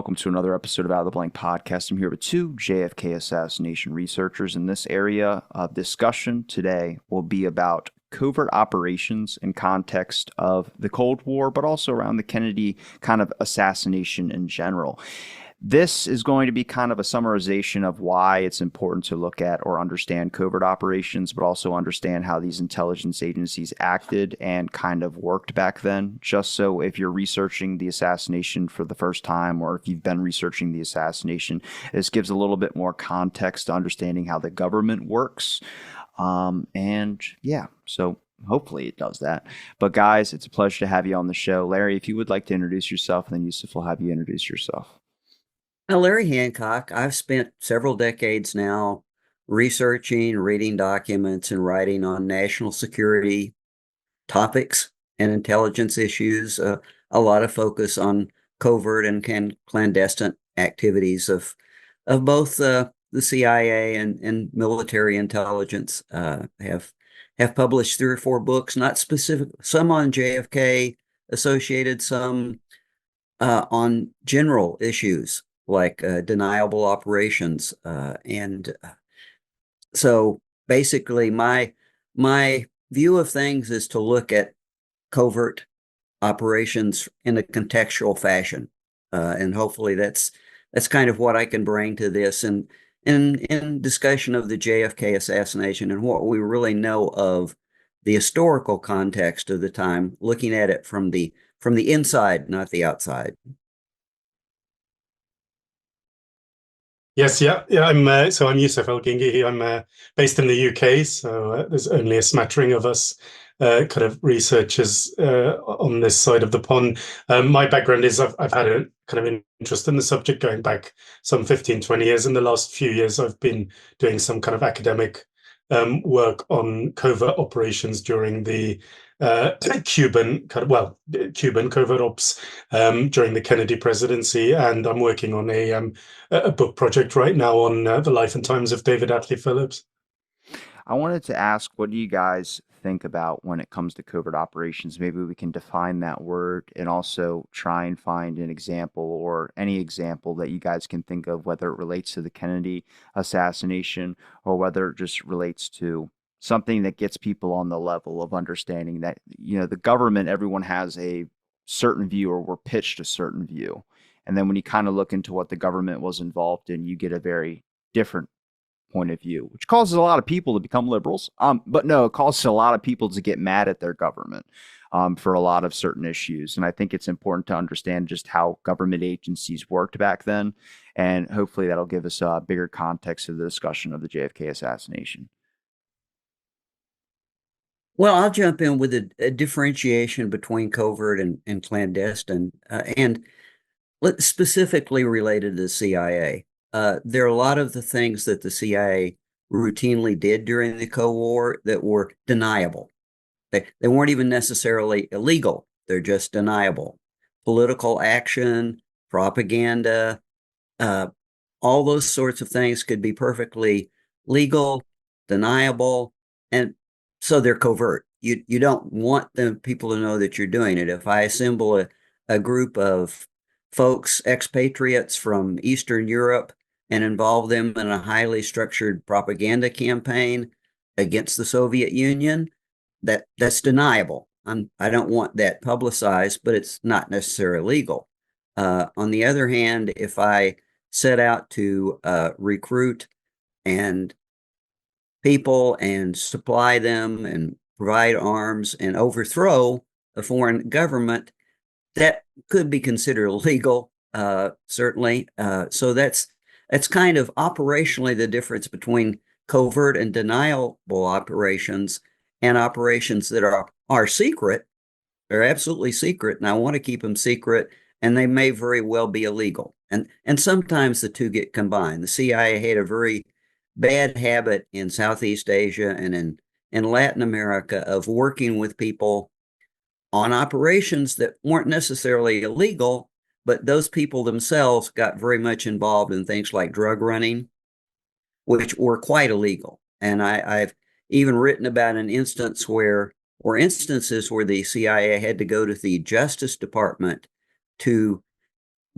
Welcome to another episode of Out of the Blank Podcast. I'm here with two JFK assassination researchers, and this area of discussion today will be about covert operations in context of the Cold War, but also around the Kennedy kind of assassination in general. This is going to be kind of a summarization of why it's important to look at or understand covert operations, but also understand how these intelligence agencies acted and kind of worked back then. Just so if you're researching the assassination for the first time, or if you've been researching the assassination, this gives a little bit more context to understanding how the government works. So hopefully it does that. But guys, it's a pleasure to have you on the show. Larry, if you would like to introduce yourself, and then Youssef will have you introduce yourself. Larry Hancock. I've spent several decades now researching, reading documents, and writing on national security topics and intelligence issues. A lot of focus on covert and clandestine activities of both the CIA and military intelligence. Have published 3 or 4 books, not specific, some on JFK associated, some on general issues like deniable operations. And so basically my view of things is to look at covert operations in a contextual fashion. And hopefully that's kind of what I can bring to this. And in discussion of the JFK assassination and what we really know of the historical context of the time, looking at it from the inside, not the outside. Yes, yeah. I'm Youssef El-Gingihy. I'm based in the UK, so there's only a smattering of us kind of researchers on this side of the pond. My background is I've had a kind of interest in the subject going back some 15, 20 years. In the last few years, I've been doing some kind of academic work on covert operations during the Cuban covert ops during the Kennedy presidency, and I'm working on a book project right now on the life and times of David Atlee Phillips. I wanted to ask, what do you guys think about when it comes to covert operations? Maybe we can define that word and also try and find an example or any example that you guys can think of, whether it relates to the Kennedy assassination or whether it just relates to something that gets people on the level of understanding that, the government, everyone has a certain view or we're pitched a certain view. And then when you kind of look into what the government was involved in, you get a very different point of view, which causes a lot of people to become liberals. But no, it causes a lot of people to get mad at their government for a lot of certain issues. And I think it's important to understand just how government agencies worked back then. And hopefully that'll give us a bigger context of the discussion of the JFK assassination. Well, I'll jump in with a differentiation between covert and clandestine, and specifically related to the CIA. There are a lot of the things that the CIA routinely did during the Cold War that were deniable. They weren't even necessarily illegal. They're just deniable. Political action, propaganda, all those sorts of things could be perfectly legal, deniable, and so they're covert. You don't want the people to know that you're doing it. If I assemble a group of folks, expatriates from Eastern Europe, and involve them in a highly structured propaganda campaign against the Soviet Union, that's deniable. I don't want that publicized, but it's not necessarily legal. On the other hand, if I set out to recruit and people and supply them and provide arms and overthrow a foreign government, that could be considered illegal, certainly. So that's kind of operationally the difference between covert and deniable operations and operations that are secret. They're absolutely secret, and I want to keep them secret, and they may very well be illegal. And sometimes the two get combined. The CIA had a very bad habit in Southeast Asia and in Latin America of working with people on operations that weren't necessarily illegal, but those people themselves got very much involved in things like drug running, which were quite illegal. And I've even written about an instance or instances where the CIA had to go to the Justice Department to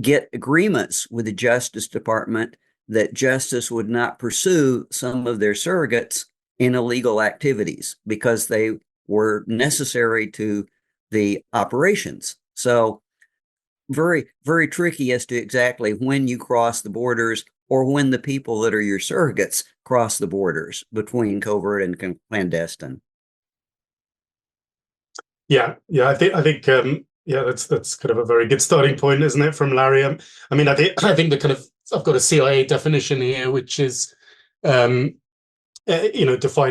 get agreements with the Justice Department that justice would not pursue some of their surrogates in illegal activities because they were necessary to the operations. So very, very tricky as to exactly when you cross the borders or when the people that are your surrogates cross the borders between covert and clandestine. Yeah, that's kind of a very good starting point, isn't it, from Larry? I mean, I think the kind of I've got a CIA definition here, which is defined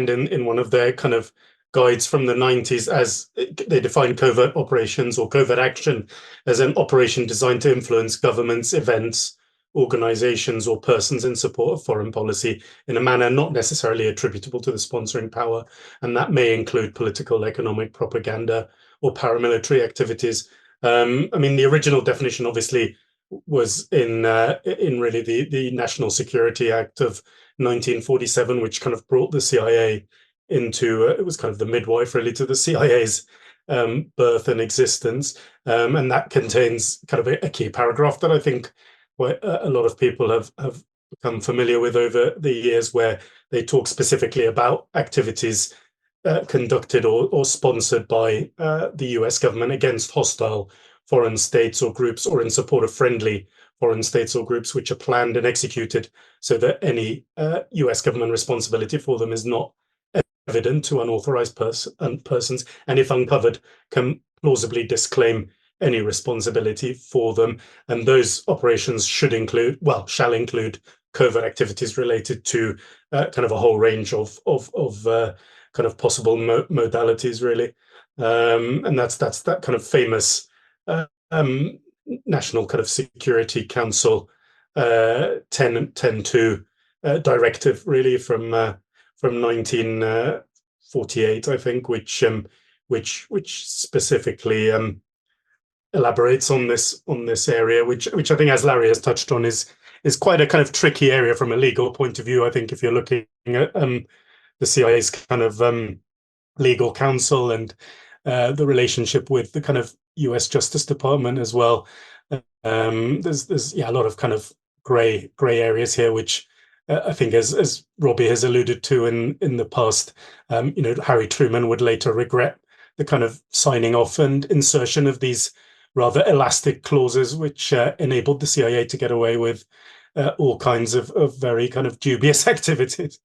in one of their kind of guides from the 90s as they define covert operations or covert action as an operation designed to influence governments, events, organizations, or persons in support of foreign policy in a manner not necessarily attributable to the sponsoring power. And that may include political, economic, propaganda, or paramilitary activities. I mean, the original definition obviously was in really the National Security Act of 1947, which kind of brought the CIA into it was kind of the midwife really to the CIA's birth and existence, and that contains kind of a key paragraph that I think a lot of people have become familiar with over the years, where they talk specifically about activities conducted or sponsored by the US government against hostile foreign states or groups, or in support of friendly foreign states or groups, which are planned and executed so that any US government responsibility for them is not evident to unauthorized persons, and if uncovered, can plausibly disclaim any responsibility for them. And those operations shall include covert activities related to kind of a whole range of kind of possible modalities, really. And that's that kind of famous National kind of Security Council 10.2 directive, really, from 1948, I think, which specifically elaborates on this area, which I think, as Larry has touched on, is quite a kind of tricky area from a legal point of view. I think if you're looking at the CIA's kind of legal counsel and the relationship with the kind of US Justice Department as well, there's a lot of kind of gray areas here, which I think, as Robbie has alluded to in the past, Harry Truman would later regret the kind of signing off and insertion of these rather elastic clauses, which enabled the CIA to get away with all kinds of very kind of dubious activities.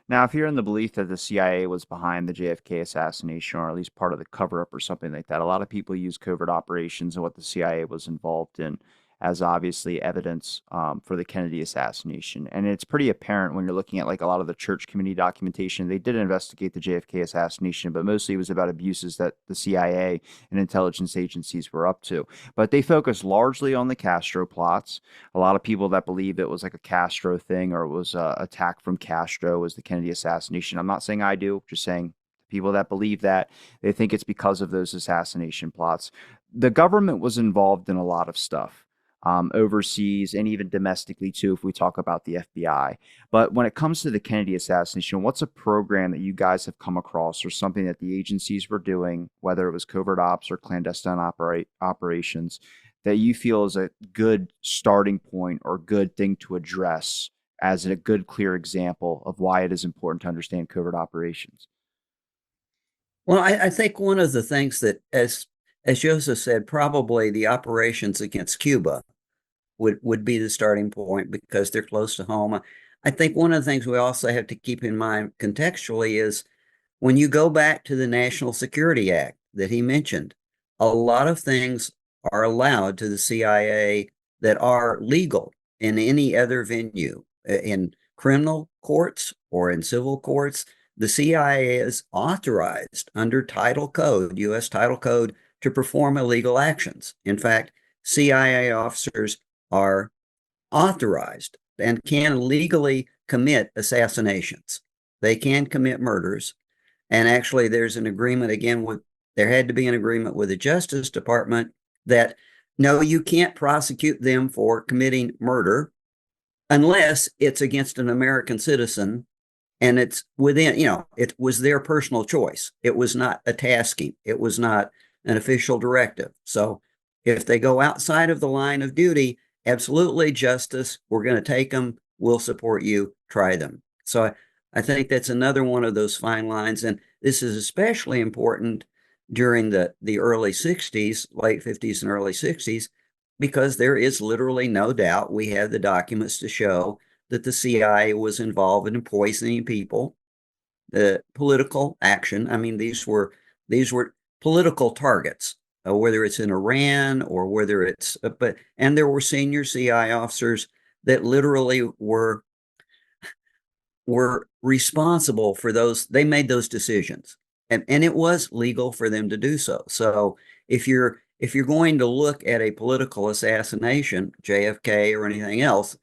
Now, if you're in the belief that the CIA was behind the JFK assassination, or at least part of the cover up or something like that, a lot of people use covert operations and what the CIA was involved in as obviously evidence for the Kennedy assassination. And it's pretty apparent when you're looking at like a lot of the church committee documentation. They did investigate the JFK assassination, but mostly it was about abuses that the CIA and intelligence agencies were up to. But they focused largely on the Castro plots. A lot of people that believe it was like a Castro thing, or it was an attack from Castro, was the Kennedy assassination. I'm not saying I do, just saying people that believe that, they think it's because of those assassination plots. The government was involved in a lot of stuff. Overseas and even domestically too, if we talk about the FBI. But when it comes to the Kennedy assassination, what's a program that you guys have come across, or something that the agencies were doing, whether it was covert ops or clandestine operations, that you feel is a good starting point or good thing to address as a good, clear example of why it is important to understand covert operations? Well, I think one of the things that, as Joseph said, probably the operations against Cuba would be the starting point because they're close to home. I think one of the things we also have to keep in mind contextually is when you go back to the National Security Act that he mentioned, a lot of things are allowed to the CIA that are legal in any other venue, in criminal courts or in civil courts. The CIA is authorized under Title Code, U.S. Title Code, to perform illegal actions. In fact, CIA officers are authorized and can legally commit assassinations. They can commit murders. And actually, there's an agreement again there had to be an agreement with the Justice Department that no, you can't prosecute them for committing murder unless it's against an American citizen and it's within, it was their personal choice. It was not a tasking. It was not an official directive. So If they go outside of the line of duty, absolutely justice. We're going to take them. We'll support you. Try them. So I think that's another one of those fine lines. And this is especially important during the early 60s, late 50s and early 60s, because there is literally no doubt we have the documents to show that the CIA was involved in poisoning people, the political action. I mean, these were political targets, whether it's in Iran or whether it's, and there were senior CIA officers that literally were responsible for those. They made those decisions, and it was legal for them to do so. So if you're going to look at a political assassination, JFK or anything else,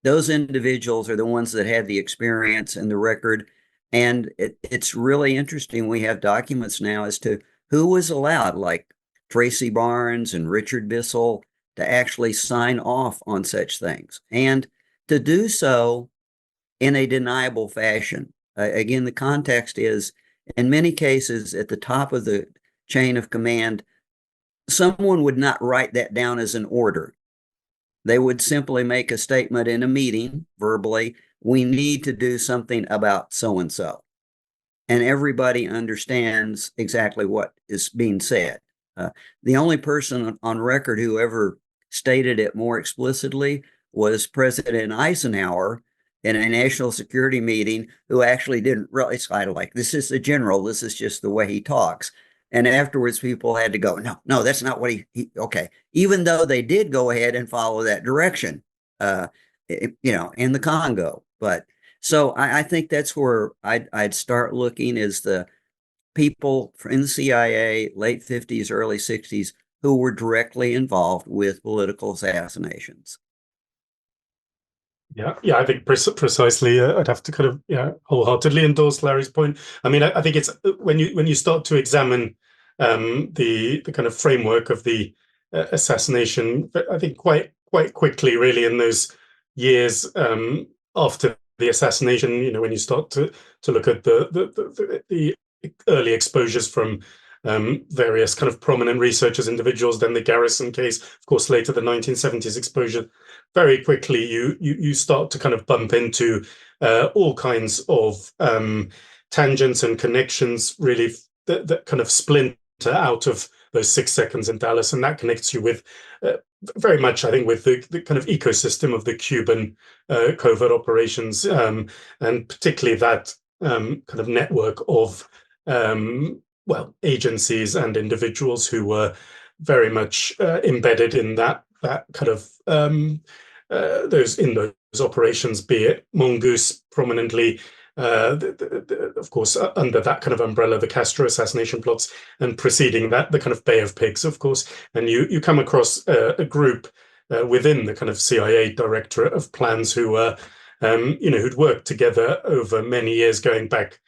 those individuals are the ones that had the experience and the record. And it's really interesting. We have documents now as to who was allowed, like Tracy Barnes and Richard Bissell, to actually sign off on such things and to do so in a deniable fashion. Again, the context is in many cases at the top of the chain of command, someone would not write that down as an order. They would simply make a statement in a meeting verbally, we need to do something about so and so. And everybody understands exactly what is being said. The only person on record who ever stated it more explicitly was President Eisenhower in a national security meeting, who actually didn't really kind of like, this is the general, this is just the way he talks. And afterwards, people had to go, no, that's not what okay. Even though they did go ahead and follow that direction, in the Congo. But so I think that's where I'd start looking, is the people in the CIA, late 50s, early 60s, who were directly involved with political assassinations. Yeah, I think precisely. I'd have to kind of wholeheartedly endorse Larry's point. I mean, I think it's when you start to examine the kind of framework of the assassination, I think quite quickly, really, in those years after the assassination, when you start to look at the early exposures from various kind of prominent researchers, individuals, then the Garrison case, of course, later the 1970s exposure. Very quickly, you start to kind of bump into all kinds of tangents and connections, really, that kind of splinter out of those 6 seconds in Dallas, and that connects you with very much, I think, with the kind of ecosystem of the Cuban covert operations, and particularly that kind of network of agencies and individuals who were very much embedded in that kind of those operations, be it Mongoose prominently, of course, under that kind of umbrella, the Castro assassination plots, and preceding that, the kind of Bay of Pigs, of course. And you come across a group within the kind of CIA Directorate of Plans who who'd worked together over many years, going back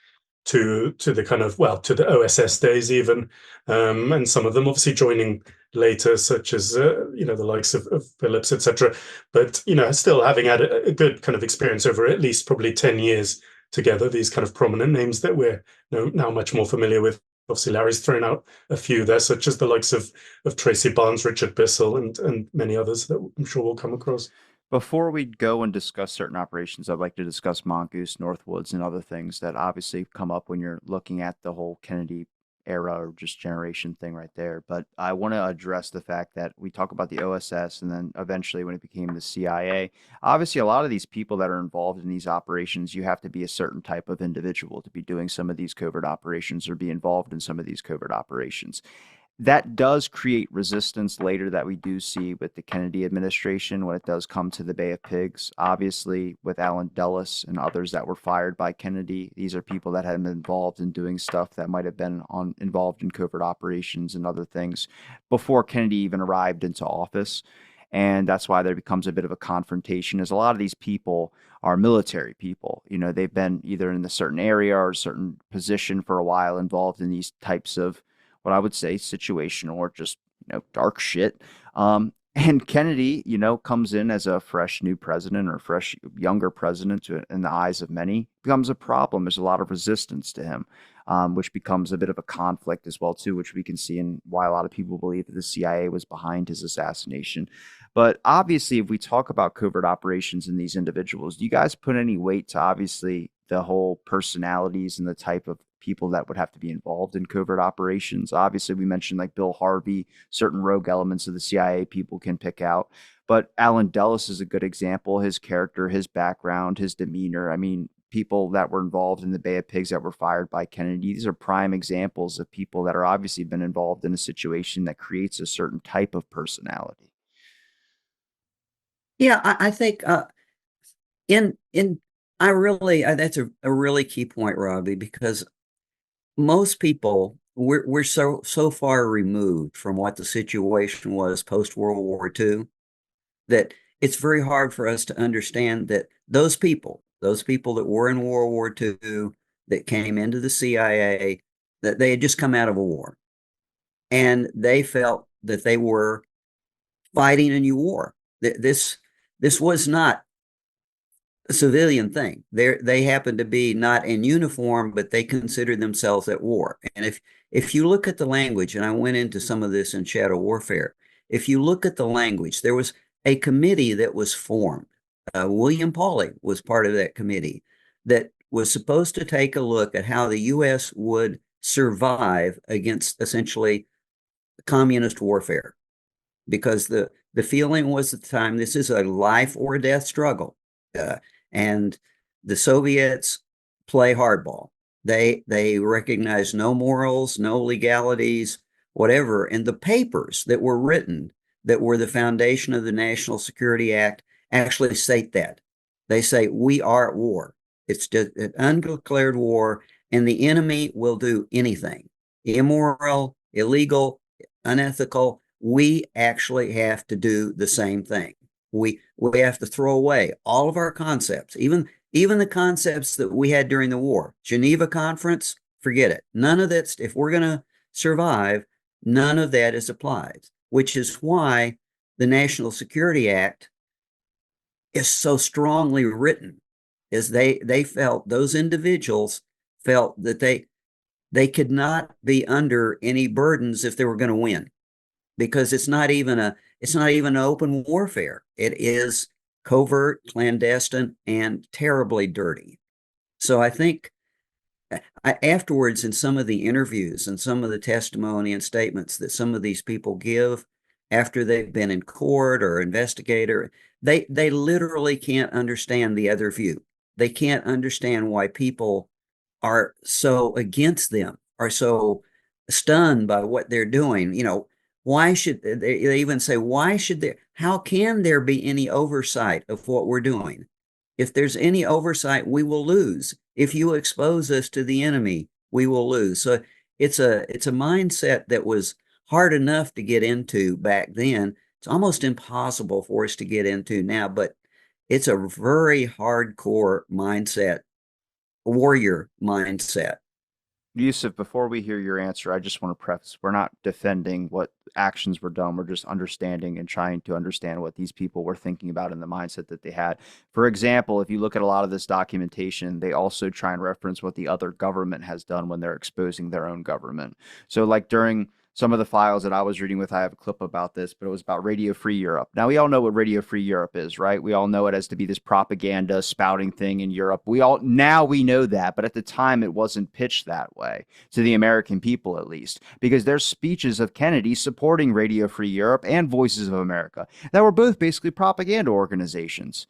to the kind of, to the OSS days even, and some of them obviously joining later, such as the likes of Phillips, etc. But still having had a good kind of experience over at least probably 10 years together. These kind of prominent names that we're now much more familiar with. Obviously, Larry's thrown out a few there, such as the likes of Tracy Barnes, Richard Bissell, and many others that I'm sure we'll come across. Before we go and discuss certain operations, I'd like to discuss Mongoose, Northwoods, and other things that obviously come up when you're looking at the whole Kennedy era or just generation thing right there. But I want to address the fact that we talk about the OSS and then eventually when it became the CIA. Obviously, a lot of these people that are involved in these operations, you have to be a certain type of individual to be doing some of these covert operations or be involved in some of these covert operations. That does create resistance later that we do see with the Kennedy administration when it does come to the Bay of Pigs. Obviously, with Allen Dulles and others that were fired by Kennedy, these are people that had been involved in doing stuff that might have been involved in covert operations and other things before Kennedy even arrived into office. And that's why there becomes a bit of a confrontation, as a lot of these people are military people. They've been either in a certain area or a certain position for a while, involved in these types of what I would say situational or just dark shit. And Kennedy, comes in as a fresh new president or fresh younger president in the eyes of many, becomes a problem. There's a lot of resistance to him, which becomes a bit of a conflict as well too, which we can see in why a lot of people believe that the CIA was behind his assassination. But obviously, if we talk about covert operations in these individuals, do you guys put any weight to obviously the whole personalities and the type of people that would have to be involved in covert operations? Obviously, we mentioned like Bill Harvey, certain rogue elements of the CIA people can pick out. But Alan Dulles is a good example. His character, his background, his demeanor. I mean, people that were involved in the Bay of Pigs that were fired by Kennedy. These are prime examples of people that are obviously been involved in a situation that creates a certain type of personality. Yeah, I think in I really that's a really key point, Robbie, because most people we're so far removed from what the situation was post World War II that it's very hard for us to understand that those people that were in World War II, that came into the CIA, that they had just come out of a war and they felt that they were fighting a new war. This was not a civilian thing. They happened to be not in uniform, but they considered themselves at war. And if you look at the language, and I went into some of this in Shadow Warfare, if you look at the language, there was a committee that was formed. William Pauley was part of that committee that was supposed to take a look at how the U.S. would survive against essentially communist warfare, because the feeling was at the time this is a life or death struggle, and the Soviets play hardball. They recognize no morals, no legalities, whatever. And the papers that were written that were the foundation of the National Security Act actually state that. They say we are at war. It's just an undeclared war, and the enemy will do anything immoral, illegal, unethical. We actually have to do the same thing. We have to throw away all of our concepts, even the concepts that we had during the war. Geneva Conference, forget it. None of that. If we're going to survive, none of that is applied, which is why the National Security Act is so strongly written, is they felt, those individuals felt that they could not be under any burdens if they were going to win, because it's not even open warfare. It is covert, clandestine, and terribly dirty. So I think afterwards, in some of the interviews and some of the testimony and statements that some of these people give after they've been in court or investigator, they literally can't understand the other view. They can't understand why people are so against them, are so stunned by what they're doing. Why should they even say, how can there be any oversight of what we're doing? If there's any oversight, we will lose. If you expose us to the enemy, we will lose. So it's a mindset that was hard enough to get into back then. It's almost impossible for us to get into now, but it's a very hardcore mindset, warrior mindset. Youssef, before we hear your answer, I just want to preface, we're not defending what actions were done. We're just understanding and trying to understand what these people were thinking about and the mindset that they had. For example, if you look at a lot of this documentation, they also try and reference what the other government has done when they're exposing their own government. So like during some of the files that I was reading with, I have a clip about this, but it was about Radio Free Europe. Now, we all know what Radio Free Europe is, right? We all know it as to be this propaganda spouting thing in Europe. Now we know that, but at the time it wasn't pitched that way to the American people, at least, because there's speeches of Kennedy supporting Radio Free Europe and Voices of America that were both basically propaganda organizations.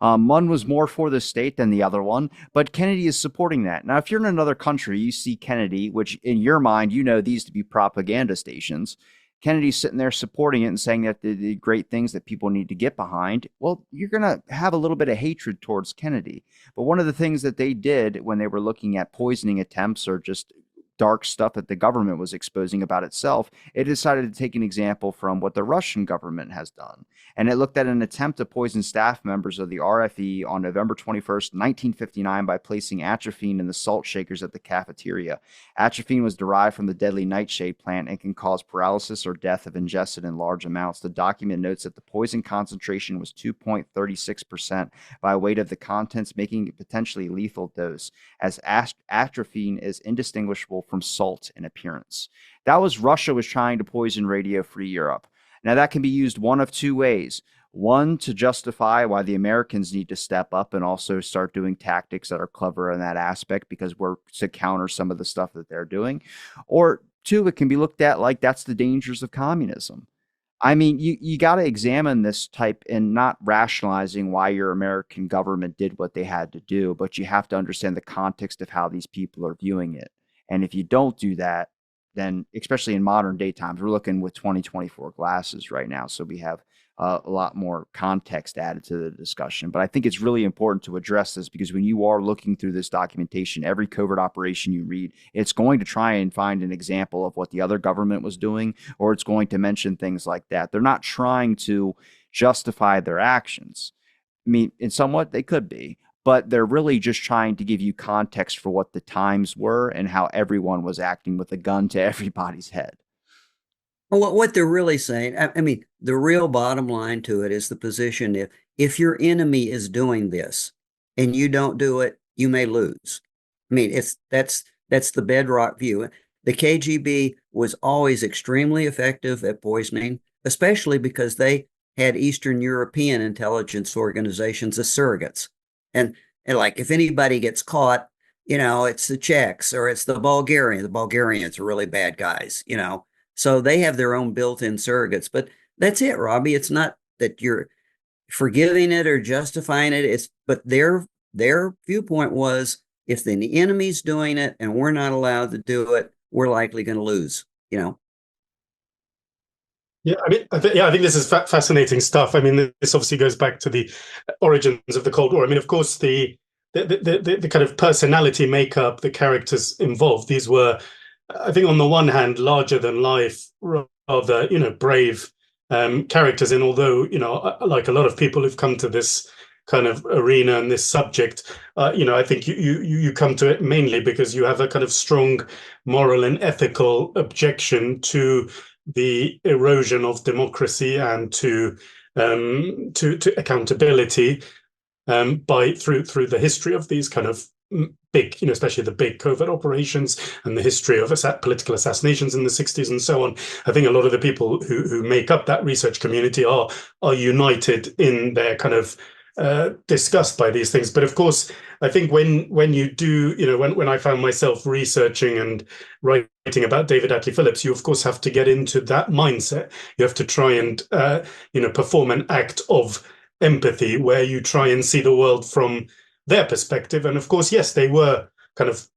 One was more for the state than the other one, but Kennedy is supporting that. Now, if you're in another country, you see Kennedy, which in your mind, these to be propaganda stations. Kennedy's sitting there supporting it and saying that the great things that people need to get behind. Well, you're going to have a little bit of hatred towards Kennedy. But one of the things that they did when they were looking at poisoning attempts or just dark stuff that the government was exposing about itself, it decided to take an example from what the Russian government has done. And it looked at an attempt to poison staff members of the RFE on November 21st, 1959, by placing atropine in the salt shakers at the cafeteria. Atropine was derived from the deadly nightshade plant and can cause paralysis or death if ingested in large amounts. The document notes that the poison concentration was 2.36% by weight of the contents, making it potentially lethal dose, as atropine is indistinguishable from salt in appearance. That was Russia was trying to poison Radio Free Europe. Now, that can be used one of two ways. One, to justify why the Americans need to step up and also start doing tactics that are clever in that aspect because we're to counter some of the stuff that they're doing. Or two, it can be looked at like that's the dangers of communism. I mean, you got to examine this type and not rationalizing why your American government did what they had to do, but you have to understand the context of how these people are viewing it. And if you don't do that, then especially in modern day times, we're looking with 2024 glasses right now. So we have a lot more context added to the discussion. But I think it's really important to address this because when you are looking through this documentation, every covert operation you read, it's going to try and find an example of what the other government was doing, or it's going to mention things like that. They're not trying to justify their actions. I mean, in somewhat they could be, but they're really just trying to give you context for what the times were and how everyone was acting with a gun to everybody's head. Well, what they're really saying, I mean, the real bottom line to it is the position if your enemy is doing this and you don't do it, you may lose. I mean, that's the bedrock view. The KGB was always extremely effective at poisoning, especially because they had Eastern European intelligence organizations as surrogates. And like if anybody gets caught, it's the Czechs or it's the Bulgarians. The Bulgarians are really bad guys, So they have their own built-in surrogates. But that's it, Robbie. It's not that you're forgiving it or justifying it. But their viewpoint was if the enemy's doing it and we're not allowed to do it, we're likely going to lose, Yeah, I mean, I think this is fascinating stuff. I mean, this obviously goes back to the origins of the Cold War. I mean, of course, the kind of personality makeup, the characters involved, these were, I think, on the one hand, larger than life, rather, brave characters. And although, like a lot of people who've come to this kind of arena and this subject, I think you come to it mainly because you have a kind of strong moral and ethical objection to the erosion of democracy and to accountability through the history of these kind of big, especially the big covert operations and the history of political assassinations in the 60s and so on. I think a lot of the people who make up that research community are united in their kind of disgust by these things. But of course, I think when you do, when I found myself researching and writing about David Atlee Phillips, you of course have to get into that mindset. You have to try and perform an act of empathy where you try and see the world from their perspective. And of course, yes, they were kind of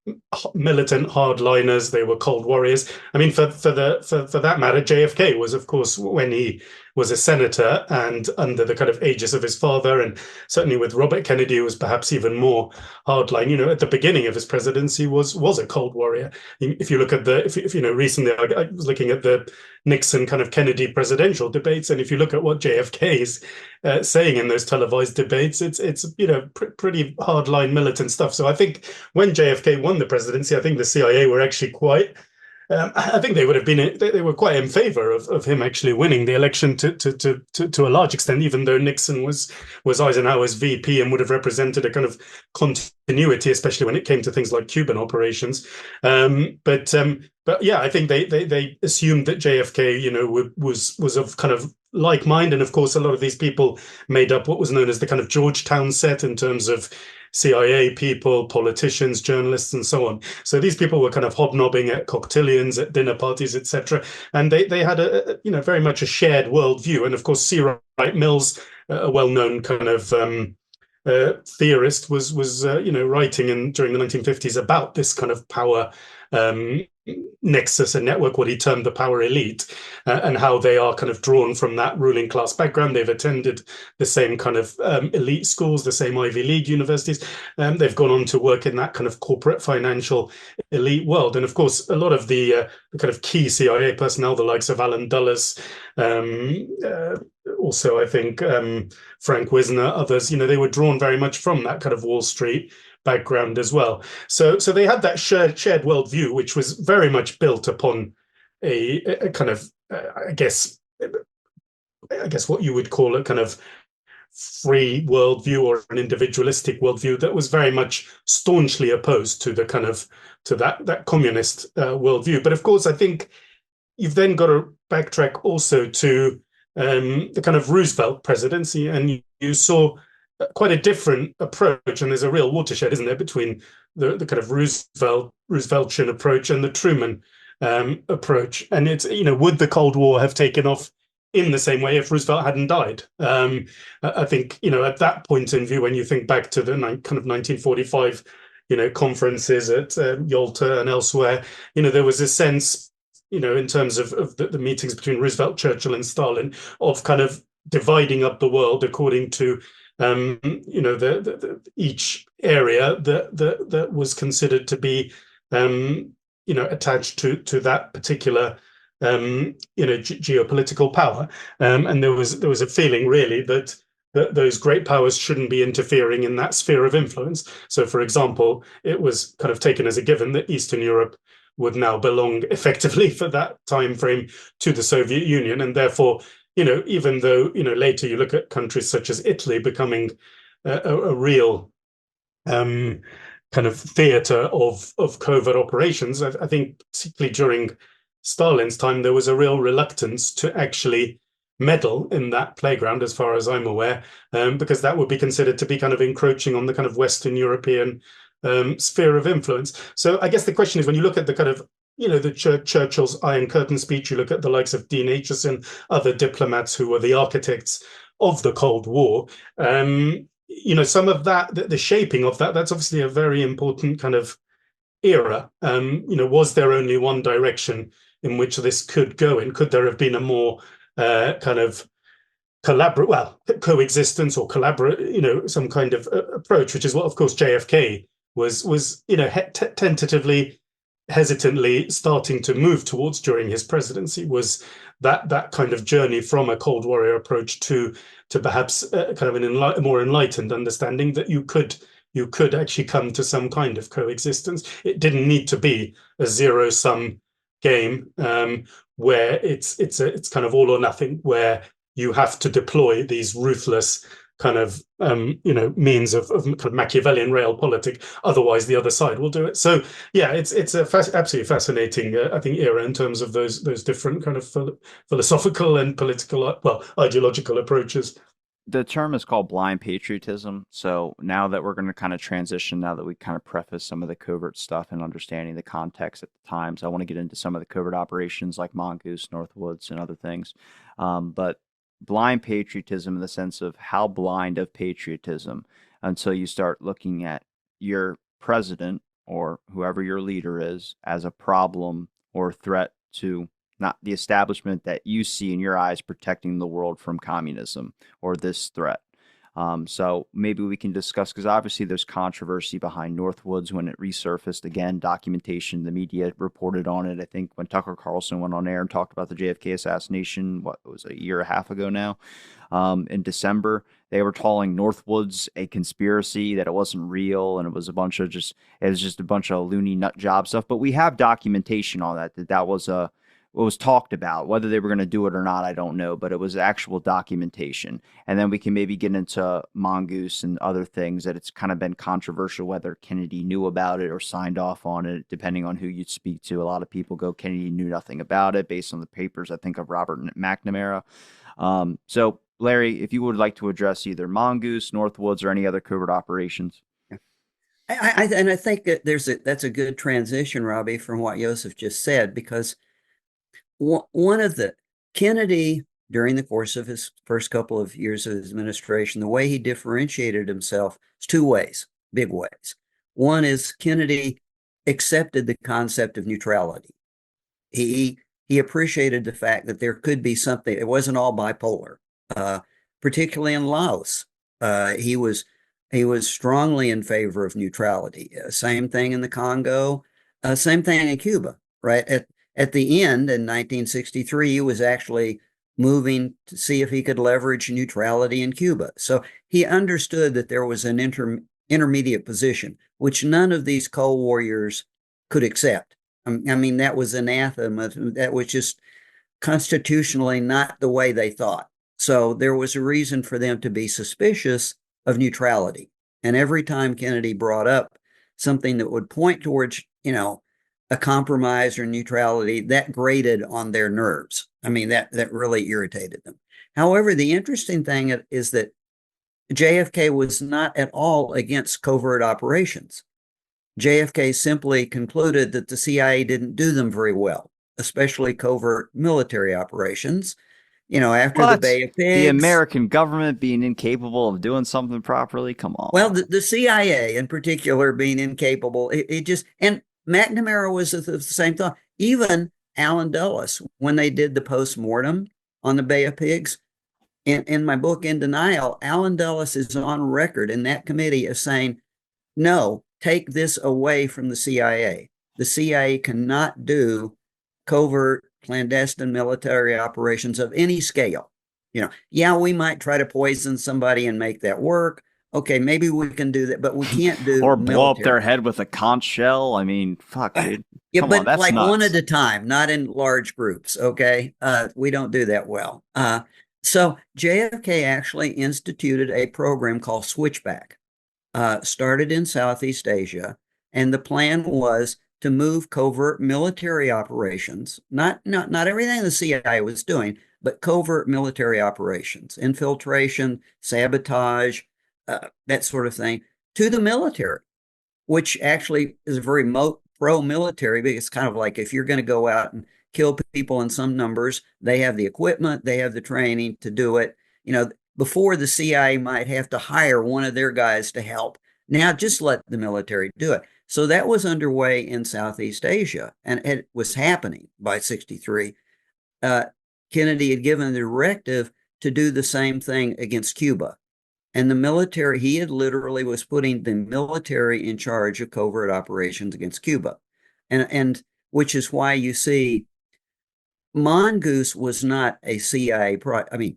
militant hardliners. They were cold warriors. I mean, for that matter, JFK was, of course, when he was a senator and under the kind of aegis of his father, and certainly with Robert Kennedy, was perhaps even more hardline. At the beginning of his presidency, was a cold warrior. If you look at recently, I was looking at the Nixon kind of Kennedy presidential debates, and if you look at what JFK is saying in those televised debates, it's pretty hardline militant stuff. So I think when JFK won the presidency, I think the CIA were actually quite. I think they would have been. They were quite in favor of him actually winning the election to a large extent, even though Nixon was Eisenhower's VP and would have represented a kind of continuity, especially when it came to things like Cuban operations. But yeah, I think they assumed that JFK, was of kind of like mind, and of course, a lot of these people made up what was known as the kind of Georgetown set in terms of CIA people, politicians, journalists, and so on. So these people were kind of hobnobbing at cocktailians, at dinner parties, etc. And they had a very much a shared worldview. And of course, C. Wright Mills, a well-known kind of theorist, was writing during the 1950s about this kind of power nexus, a network, what he termed the power elite, and how they are kind of drawn from that ruling class background. They've attended the same kind of elite schools, the same Ivy League universities. They've gone on to work in that kind of corporate financial elite world. And of course, a lot of the kind of key CIA personnel, the likes of Alan Dulles, also I think Frank Wisner, others, they were drawn very much from that kind of Wall Street background as well. So they had that shared worldview, which was very much built upon a kind of, I guess what you would call a kind of free worldview or an individualistic worldview that was very much staunchly opposed to the kind of to that communist worldview. But of course, I think you've then got to backtrack also to the kind of Roosevelt presidency, and you saw quite a different approach. And there's a real watershed, isn't there, between the kind of Rooseveltian approach and the Truman approach. And it's, would the Cold War have taken off in the same way if Roosevelt hadn't died? I think, at that point in view, when you think back to the kind of 1945, conferences at Yalta and elsewhere, there was a sense, in terms of the meetings between Roosevelt, Churchill, and Stalin, of kind of dividing up the world according to each area that was considered to be attached to that particular geopolitical power, and there was a feeling really that those great powers shouldn't be interfering in that sphere of influence. So, for example, it was kind of taken as a given that Eastern Europe would now belong effectively for that time frame to the Soviet Union, and therefore, even though later you look at countries such as Italy becoming a real kind of theater of covert operations, I think particularly during Stalin's time, there was a real reluctance to actually meddle in that playground, as far as I'm aware, because that would be considered to be kind of encroaching on the kind of Western European sphere of influence. So I guess the question is, when you look at the kind of, the Churchill's Iron Curtain speech, you look at the likes of Dean Acheson, other diplomats who were the architects of the Cold War, some of that, the shaping of that, that's obviously a very important kind of era. Was there only one direction in which this could go in? Could there have been a more kind of coexistence or collaborate, some kind of approach, which is what, of course, JFK was tentatively, hesitantly starting to move towards during his presidency, was that kind of journey from a Cold Warrior approach to perhaps kind of a more enlightened understanding that you could actually come to some kind of coexistence. It didn't need to be a zero-sum game where it's kind of all or nothing, where you have to deploy these ruthless kind of means of kind of Machiavellian realpolitik. Otherwise, the other side will do it. So yeah, it's a absolutely fascinating, I think, era in terms of those different kind of philosophical and political, ideological approaches. The term is called blind patriotism. So now that we're going to kind of transition, now that we kind of preface some of the covert stuff and understanding the context at the times, I want to get into some of the covert operations like Mongoose, Northwoods, and other things. But blind patriotism in the sense of how blind of patriotism until you start looking at your president or whoever your leader is as a problem or threat to not the establishment that you see in your eyes protecting the world from communism or this threat. So maybe we can discuss, because obviously there's controversy behind Northwoods when it resurfaced again, documentation, the media reported on it. I think when Tucker Carlson went on air and talked about the JFK assassination, what it was a year and a half ago now, in December, they were calling Northwoods a conspiracy, that it wasn't real, and it was just a bunch of loony nut job stuff. But we have documentation on that was what was talked about. Whether they were going to do it or not, I don't know, but it was actual documentation. And then we can maybe get into Mongoose and other things that it's kind of been controversial whether Kennedy knew about it or signed off on it, depending on who you speak to. A lot of people go, Kennedy knew nothing about it, based on the papers, I think, of Robert McNamara. So, Larry, if you would like to address either Mongoose, Northwoods, or any other covert operations. I think that that's a good transition, Robbie, from what Youssef just said, because one of the Kennedy, during the course of his first couple of years of his administration, the way he differentiated himself is two ways, big ways. One is Kennedy accepted the concept of neutrality. He appreciated the fact that there could be something. It wasn't all bipolar, uh, particularly in Laos. He was strongly in favor of neutrality. Same thing in the Congo. Same thing in Cuba. Right at the end in 1963, he was actually moving to see if he could leverage neutrality in Cuba. So he understood that there was an intermediate position, which none of these Cold Warriors could accept. I mean, that was anathema. That was just constitutionally not the way they thought. So there was a reason for them to be suspicious of neutrality. And every time Kennedy brought up something that would point towards, a compromise or neutrality, that grated on their nerves. I mean, that really irritated them. However, the interesting thing is that JFK was not at all against covert operations. JFK simply concluded that the CIA didn't do them very well, especially covert military operations. After the What? Bay of The Pigs. American government being incapable of doing something properly? Come Well, on. the CIA in particular being incapable, it just, and McNamara was the same thought. Even Alan Dulles, when they did the post-mortem on the Bay of Pigs, in my book, In Denial, Alan Dulles is on record in that committee as saying, no, take this away from the CIA. The CIA cannot do covert, clandestine military operations of any scale. Yeah, we might try to poison somebody and make that work. Okay, maybe we can do that, but we can't do Or blow up their military. head with a conch shell. I mean, fuck, dude. Yeah, Come on, but that's like one at nuts. a time, not in large groups. Okay, we don't do that well. So JFK actually instituted a program called Switchback, started in Southeast Asia, and the plan was to move covert military operations, not everything the CIA was doing, but covert military operations, infiltration, sabotage, that sort of thing, to the military, which actually is very pro-military, because it's kind of like, if you're going to go out and kill people in some numbers, they have the equipment, they have the training to do it. Before, the CIA might have to hire one of their guys to help. Now just let the military do it. So that was underway in Southeast Asia, and it was happening by 63. Uh, Kennedy had given the directive to do the same thing against Cuba. And the military, he had literally was putting the military in charge of covert operations against Cuba. And which is why you see Mongoose was not a CIA I mean,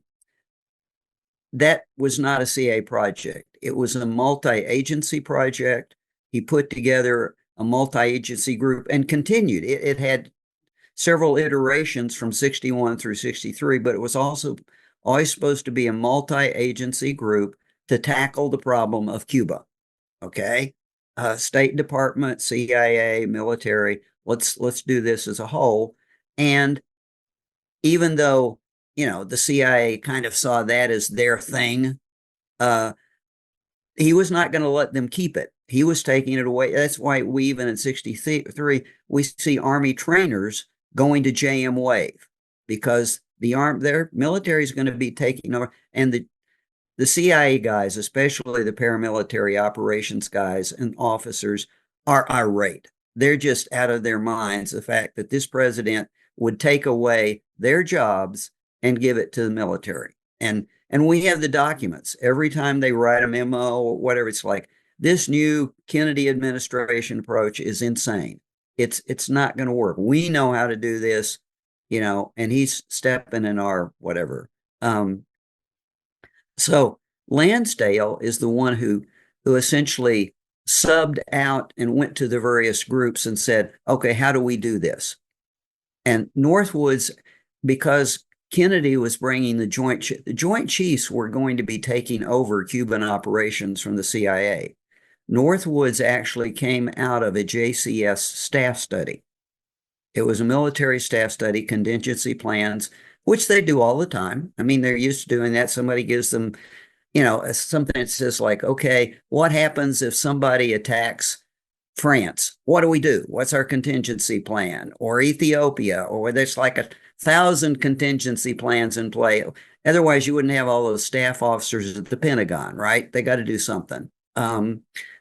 that was not a CIA project. It was a multi-agency project. He put together a multi-agency group and continued. It had several iterations from 61 through 63, but it was also always supposed to be a multi-agency group to tackle the problem of Cuba. Okay, State Department, CIA, military. Let's do this as a whole. And even though the CIA kind of saw that as their thing, uh, he was not going to let them keep it. He was taking it away. That's why we, even in 63, we see Army trainers going to JM Wave, because their military is going to be taking over. And the CIA guys, especially the paramilitary operations guys and officers, are irate. They're just out of their minds, the fact that this president would take away their jobs and give it to the military. And we have the documents. Every time they write a memo or whatever, it's like, this new Kennedy administration approach is insane. It's not going to work. We know how to do this, and he's stepping in our whatever. So Lansdale is the one who essentially subbed out and went to the various groups and said, okay, how do we do this? And Northwoods, because Kennedy was bringing the Joint Chiefs were going to be taking over Cuban operations from the CIA. Northwoods actually came out of a JCS staff study. It was a military staff study, contingency plans, which they do all the time. I mean, they're used to doing that. Somebody gives them, something that says like, okay, what happens if somebody attacks France? What do we do? What's our contingency plan? Or Ethiopia, or there's like 1,000 contingency plans in play. Otherwise, you wouldn't have all those staff officers at the Pentagon, right? They got to do something.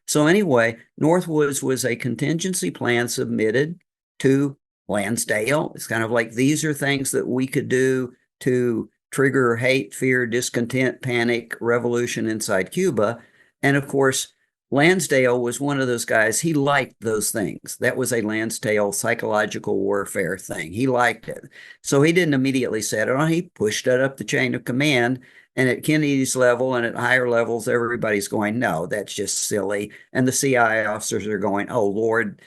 So anyway, Northwoods was a contingency plan submitted to Lansdale. It's kind of like these are things that we could do to trigger hate, fear, discontent, panic, revolution inside Cuba. And of course, Lansdale was one of those guys. He liked those things. That was a Lansdale psychological warfare thing. He liked it. So he didn't immediately set it on. He pushed it up the chain of command. And at Kennedy's level and at higher levels, everybody's going, no, that's just silly. And the CIA officers are going, oh, Lord,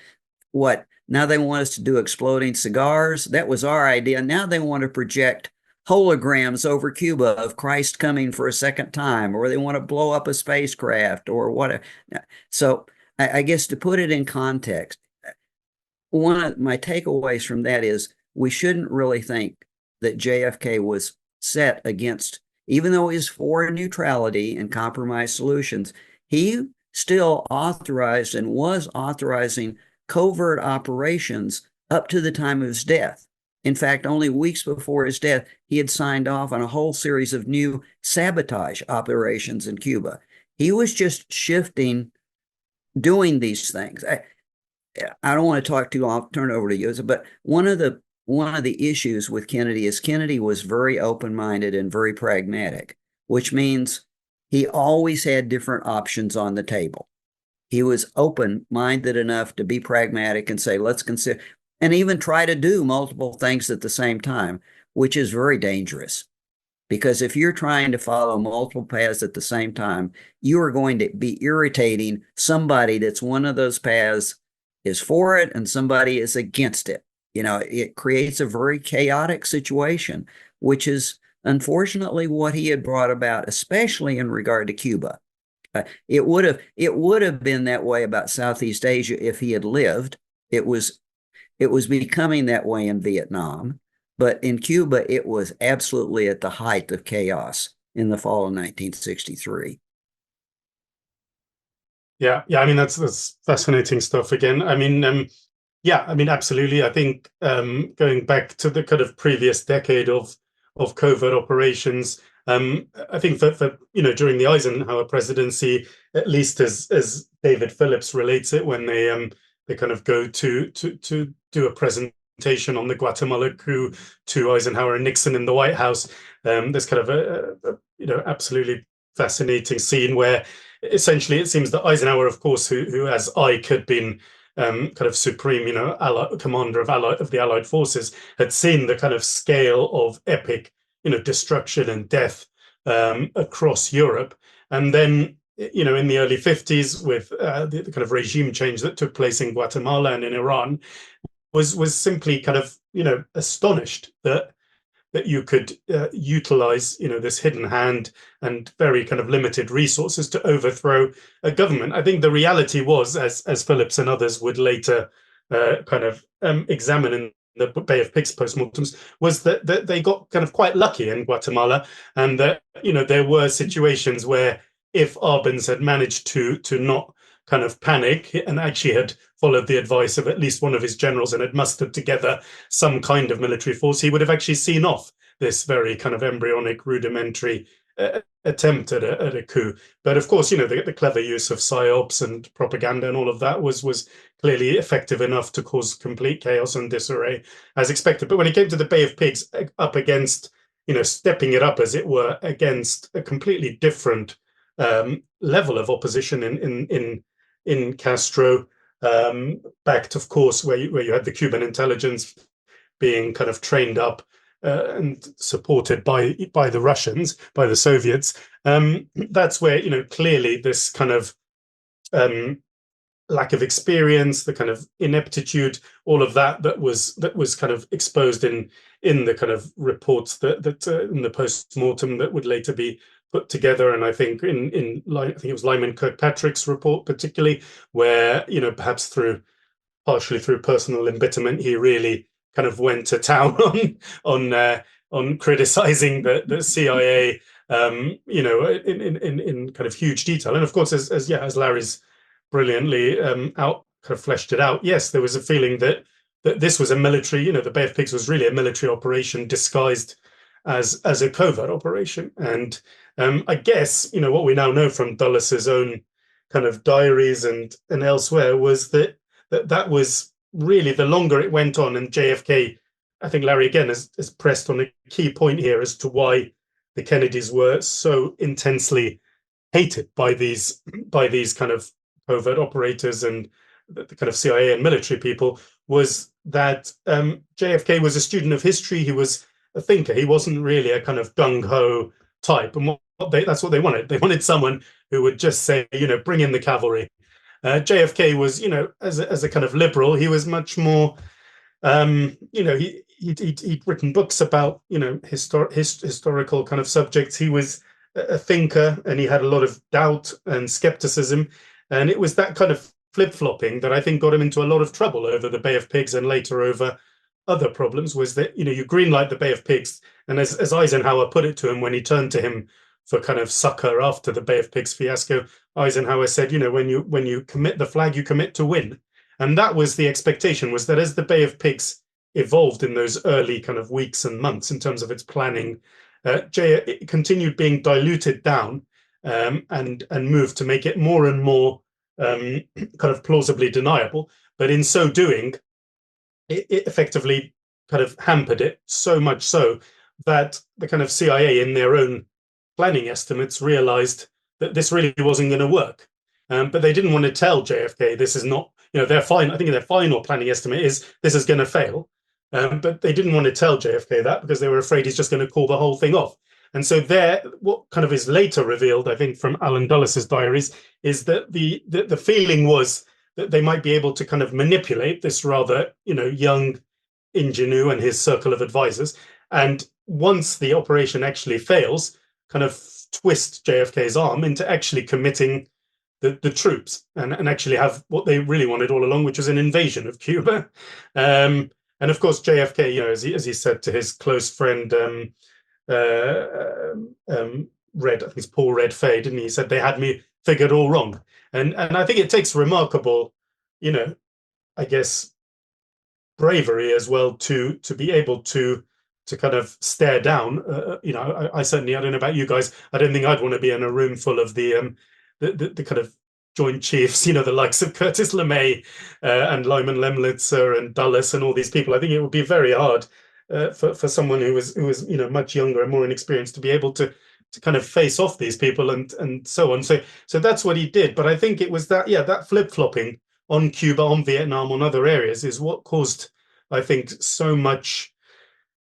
what? Now they want us to do exploding cigars. That was our idea. Now they want to project holograms over Cuba of Christ coming for a second time, or they want to blow up a spacecraft or whatever. So I guess to put it in context, one of my takeaways from that is we shouldn't really think that JFK was set against, even though he's for neutrality and compromise solutions, he still authorized and was authorizing covert operations up to the time of his death. In fact, only weeks before his death, he had signed off on a whole series of new sabotage operations in Cuba. He was just shifting, doing these things. I don't want to talk too long. I'll turn it over to Youssef, but one of the issues with Kennedy is Kennedy was very open-minded and very pragmatic, which means he always had different options on the table. He was open-minded enough to be pragmatic and say, let's consider, and even try to do multiple things at the same time, which is very dangerous. Because if you're trying to follow multiple paths at the same time, you are going to be irritating somebody that's one of those paths is for it and somebody is against it. It creates a very chaotic situation, which is unfortunately what he had brought about, especially in regard to Cuba. It would have been that way about Southeast Asia if he had lived. It was becoming that way in Vietnam, but in Cuba it was absolutely at the height of chaos in the fall of 1963. Yeah. I mean that's fascinating stuff. Again, absolutely. I think going back to the kind of previous decade of covert operations. I think for during the Eisenhower presidency, at least as David Phillips relates it, when they kind of go to do a presentation on the Guatemala coup to Eisenhower and Nixon in the White House, there's kind of a absolutely fascinating scene where essentially it seems that Eisenhower, of course, who as Ike had been kind of supreme, commander of the Allied forces, had seen the kind of scale of epic destruction and death across Europe. And then, in the early 50s, with the kind of regime change that took place in Guatemala and in Iran, was simply kind of, astonished that you could utilize, this hidden hand and very kind of limited resources to overthrow a government. I think the reality was, as Phillips and others would later kind of examine in the Bay of Pigs postmortems, was that they got kind of quite lucky in Guatemala, and that there were situations where if Arbenz had managed to not kind of panic and actually had followed the advice of at least one of his generals and had mustered together some kind of military force, he would have actually seen off this very kind of embryonic, rudimentary attempt at a coup. But of course, the clever use of psyops and propaganda and all of that was clearly effective enough to cause complete chaos and disarray as expected. But when it came to the Bay of Pigs, up against, stepping it up, as it were, against a completely different level of opposition in Castro, backed, of course, where you had the Cuban intelligence being kind of trained up and supported by the Russians, by the Soviets. That's where clearly this kind of lack of experience, the kind of ineptitude, all of that was kind of exposed in the kind of reports that in the post-mortem that would later be put together. And I think I think it was Lyman Kirkpatrick's report particularly, where perhaps partially through personal embitterment, he really kind of went to town on criticizing the CIA, in kind of huge detail. And of course, as Larry's brilliantly kind of fleshed it out, yes, there was a feeling that this was a military, the Bay of Pigs was really a military operation disguised as a covert operation. And I guess what we now know from Dulles' own kind of diaries and elsewhere was that was really, the longer it went on, and JFK, I think Larry again has pressed on a key point here as to why the Kennedys were so intensely hated by these kind of covert operators and the kind of CIA and military people, was that JFK was a student of history. He was a thinker. He wasn't really a kind of gung-ho type. And that's what they wanted. They wanted someone who would just say, bring in the cavalry. JFK was, as a kind of liberal, he was much more, he'd written books about, historical kind of subjects. He was a thinker, and he had a lot of doubt and skepticism. And it was that kind of flip-flopping that I think got him into a lot of trouble over the Bay of Pigs and later over other problems, was that, you greenlight the Bay of Pigs. And as Eisenhower put it to him when he turned to him for kind of succor after the Bay of Pigs fiasco, Eisenhower said, when you commit the flag, you commit to win. And that was the expectation, was that as the Bay of Pigs evolved in those early kind of weeks and months in terms of its planning, it continued being diluted down, and moved to make it more and more kind of plausibly deniable. But in so doing, it effectively kind of hampered it, so much so that the kind of CIA, in their own planning estimates, realized that this really wasn't going to work. But they didn't want to tell JFK this is not, I think their final planning estimate is this is going to fail. But they didn't want to tell JFK that because they were afraid he's just going to call the whole thing off. And so what kind of is later revealed, I think, from Alan Dulles' diaries, is that the feeling was that they might be able to kind of manipulate this rather, young ingenue and his circle of advisors. And once the operation actually fails, kind of twist JFK's arm into actually committing the troops and actually have what they really wanted all along, which was an invasion of Cuba. And of course, JFK, as he said to his close friend, I think it's Paul Red Fay, didn't he? He said, they had me figured all wrong. And I think it takes remarkable, I guess, bravery as well to be able to kind of stare down. I certainly, I don't know about you guys, I don't think I'd want to be in a room full of the kind of Joint Chiefs, the likes of Curtis LeMay and Lyman Lemlitzer and Dulles and all these people. I think it would be very hard for someone who was much younger and more inexperienced to be able to kind of face off these people and so on. So that's what he did. But I think it was that flip-flopping on Cuba, on Vietnam, on other areas is what caused, I think, so much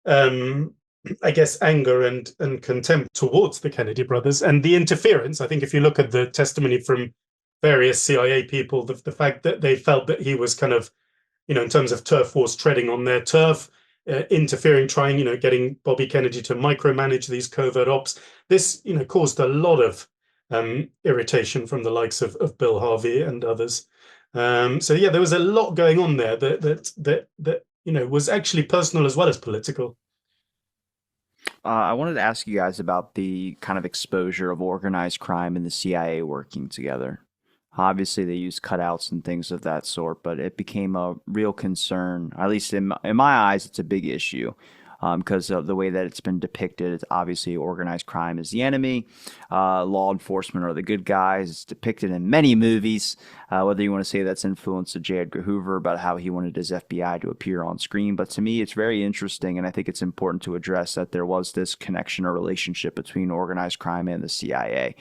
I guess, anger and contempt towards the Kennedy brothers and the interference. I think if you look at the testimony from various CIA people, the fact that they felt that he was kind of, in terms of turf wars, treading on their turf, interfering, trying, getting Bobby Kennedy to micromanage these covert ops. This, caused a lot of irritation from the likes of Bill Harvey and others. There was a lot going on there that was actually personal as well as political. I wanted to ask you guys about the kind of exposure of organized crime and the CIA working together. Obviously, they used cutouts and things of that sort, but it became a real concern. At least in my eyes, it's a big issue because of the way that it's been depicted. It's obviously organized crime is the enemy. Law enforcement are the good guys. It's depicted in many movies, whether you want to say that's influenced J. Edgar Hoover about how he wanted his FBI to appear on screen. But to me, it's very interesting, and I think it's important to address that there was this connection or relationship between organized crime and the CIA.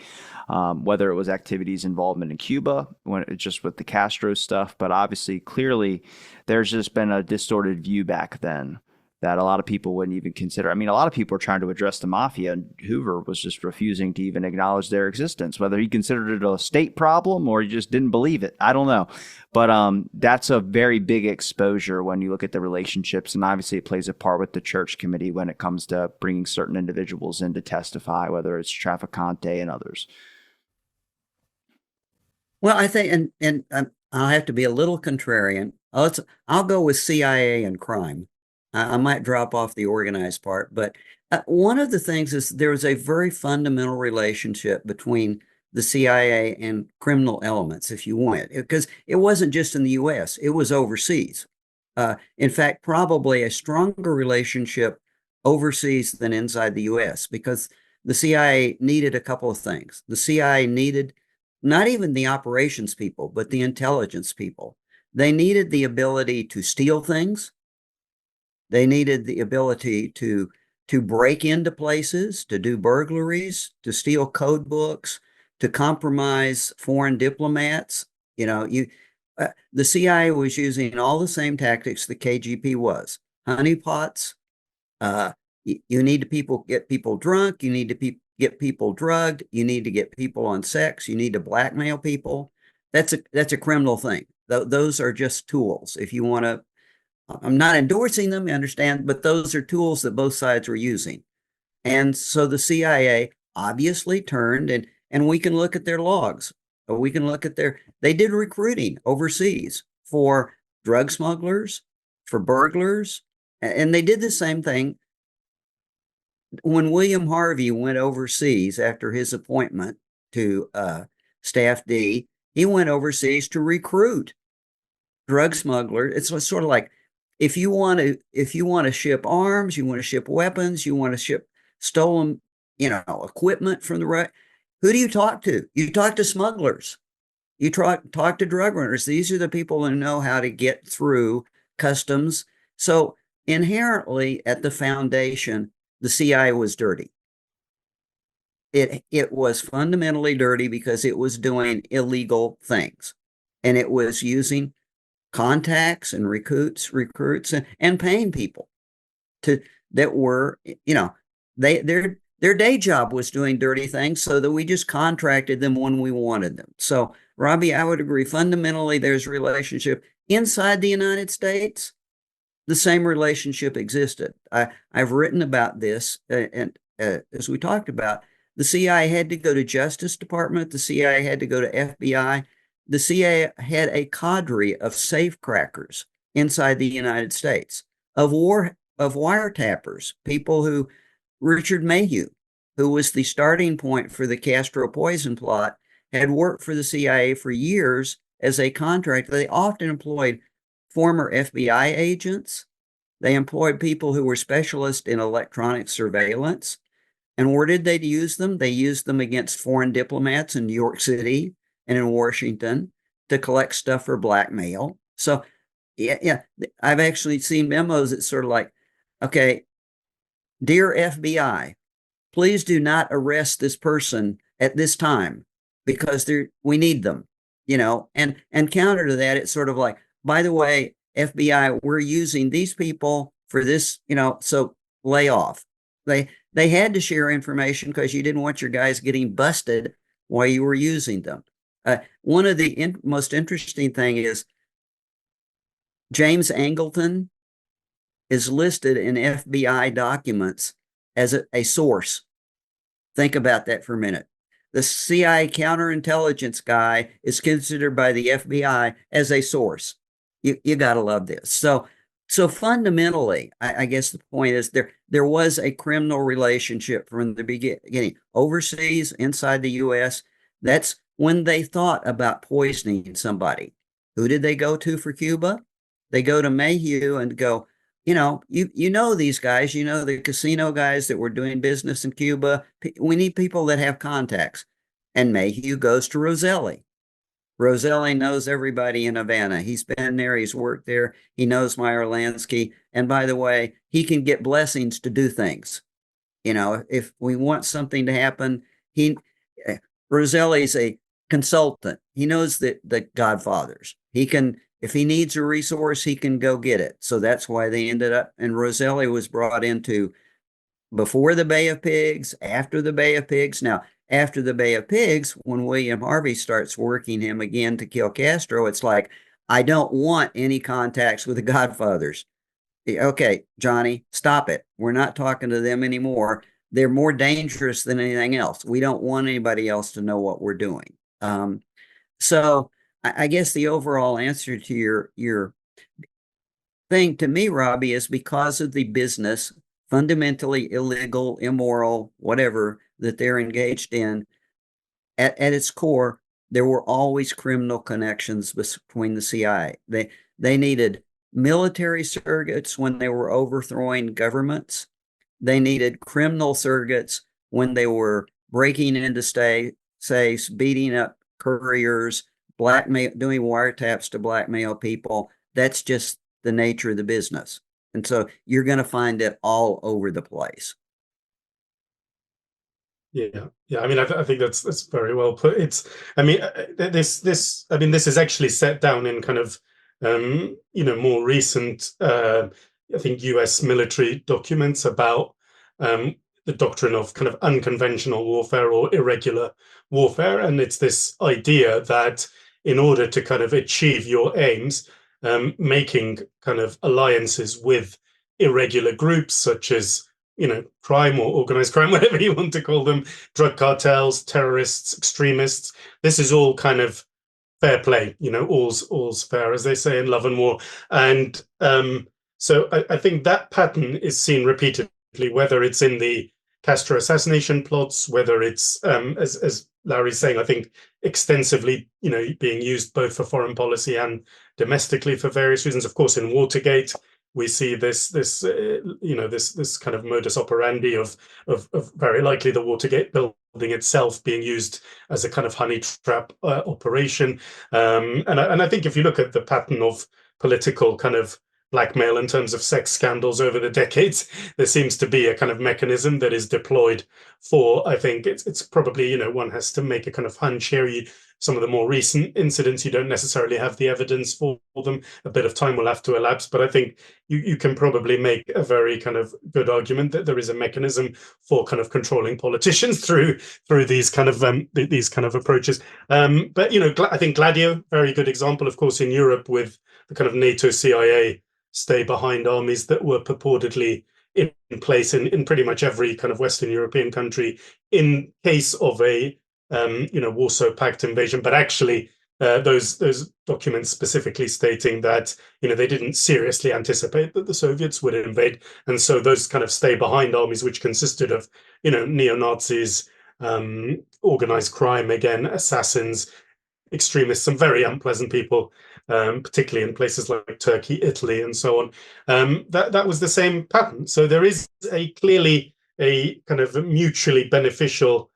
Whether it was activities involvement in Cuba, just with the Castro stuff, but obviously, clearly, there's just been a distorted view back then that a lot of people wouldn't even consider. I mean, a lot of people are trying to address the mafia, and Hoover was just refusing to even acknowledge their existence, whether he considered it a state problem or he just didn't believe it. I don't know. But that's a very big exposure when you look at the relationships, and obviously it plays a part with the church committee when it comes to bringing certain individuals in to testify, whether it's Trafficante and others. Well, I think, and I'll have to be a little contrarian. I'll go with CIA and crime. I might drop off the organized part, but one of the things is there was a very fundamental relationship between the CIA and criminal elements, if you want, because it wasn't just in the U.S., it was overseas. In fact, probably a stronger relationship overseas than inside the U.S., because the CIA needed a couple of things. The CIA needed not even the operations people, but the intelligence people. They needed the ability to steal things. They needed the ability to break into places, to do burglaries, to steal code books, to compromise foreign diplomats. You know, the CIA was using all the same tactics the KGB was. Honeypots. You need to get people drunk. You need to get people drugged. You need to get people on sex. You need to blackmail people. That's a criminal thing. Those are just tools. If you want to, I'm not endorsing them, you understand, but those are tools that both sides were using. And so the CIA obviously turned, and we can look at their logs. We can look at they did recruiting overseas for drug smugglers, for burglars, and they did the same thing when William Harvey went overseas after his appointment to Staff D. He went overseas to recruit drug smugglers. It's sort of like if you want to ship arms, you want to ship weapons, you want to ship stolen, equipment from the right. Who do you talk to? You talk to smugglers. You talk to drug runners. These are the people who know how to get through customs. So inherently, at the foundation, the CIA was dirty. It was fundamentally dirty because it was doing illegal things, and it was using contacts and recruits and paying people to that were, their day job was doing dirty things, so that we just contracted them when we wanted them. So, Robbie, I would agree. Fundamentally, there's a relationship inside the United States. The same relationship existed. I've written about this, and as we talked about, the CIA had to go to Justice Department. The CIA had to go to FBI. The CIA had a cadre of safecrackers inside the United States, of wiretappers, people who Richard Mayhew, who was the starting point for the Castro poison plot, had worked for the CIA for years as a contractor. They often employed former FBI agents. They employed people who were specialists in electronic surveillance. And where did they use them? They used them against foreign diplomats in New York City and in Washington to collect stuff for blackmail. So, yeah, I've actually seen memos that sort of like, okay, dear FBI, please do not arrest this person at this time because we need them, and counter to that, it's sort of like, by the way, FBI, we're using these people for this, so lay off. They had to share information because you didn't want your guys getting busted while you were using them. One of the most interesting thing is James Angleton is listed in FBI documents as a source. Think about that for a minute. The CIA counterintelligence guy is considered by the FBI as a source. You got to love this. So fundamentally, I guess the point is there was a criminal relationship from the beginning. Overseas, inside the U.S., that's when they thought about poisoning somebody. Who did they go to for Cuba? They go to Mayhew and go, you know these guys, the casino guys that were doing business in Cuba. We need people that have contacts. And Mayhew goes to Roselli. Roselli knows everybody in Havana. He's been there. He's worked there. He knows Meyer Lansky. And by the way, he can get blessings to do things. If we want something to happen, Roselli's a consultant. He knows the Godfathers. If he needs a resource, he can go get it. So that's why they ended up, and Roselli was brought into before the Bay of Pigs, after the Bay of Pigs. Now, after the Bay of Pigs, when William Harvey starts working him again to kill Castro, it's like, I don't want any contacts with the Godfathers. Okay, Johnny, stop it. We're not talking to them anymore. They're more dangerous than anything else. We don't want anybody else to know what we're doing. So I guess the overall answer to your thing to me, Robbie, is because of the business, fundamentally illegal, immoral, whatever, that they're engaged in, at its core, there were always criminal connections between the CIA. They needed military surrogates when they were overthrowing governments. They needed criminal surrogates when they were breaking into safes, beating up couriers, blackmail, doing wiretaps to blackmail people. That's just the nature of the business. And so you're going to find it all over the place. Yeah, yeah. I mean, I think that's very well put. It's, I mean, I mean, this is actually set down in kind of, more recent, I think, U.S. military documents about the doctrine of kind of unconventional warfare or irregular warfare, and it's this idea that in order to kind of achieve your aims, making kind of alliances with irregular groups such as crime or organized crime, whatever you want to call them, drug cartels, terrorists, extremists. This is all kind of fair play, all's fair, as they say in Love and War. And so I think that pattern is seen repeatedly, whether it's in the Castro assassination plots, whether it's, as Larry's saying, I think extensively, being used both for foreign policy and domestically for various reasons. Of course, in Watergate, we see this kind of modus operandi of very likely the Watergate building itself being used as a kind of honey trap operation. And I think if you look at the pattern of political kind of blackmail in terms of sex scandals over the decades, there seems to be a kind of mechanism that is deployed for, I think it's probably, one has to make a kind of hunch here. Some of the more recent incidents, you don't necessarily have the evidence for them. A bit of time will have to elapse, but I think you can probably make a very kind of good argument that there is a mechanism for kind of controlling politicians through these kind of approaches. But I think Gladio, very good example, of course, in Europe with the kind of NATO CIA stay behind armies that were purportedly in place in pretty much every kind of Western European country in case of a Warsaw Pact invasion, but actually those documents specifically stating that they didn't seriously anticipate that the Soviets would invade, and so those kind of stay behind armies, which consisted of neo-Nazis, organized crime, again assassins, extremists, some very unpleasant people, particularly in places like Turkey, Italy, and so on. That was the same pattern. So there is clearly a kind of mutually beneficial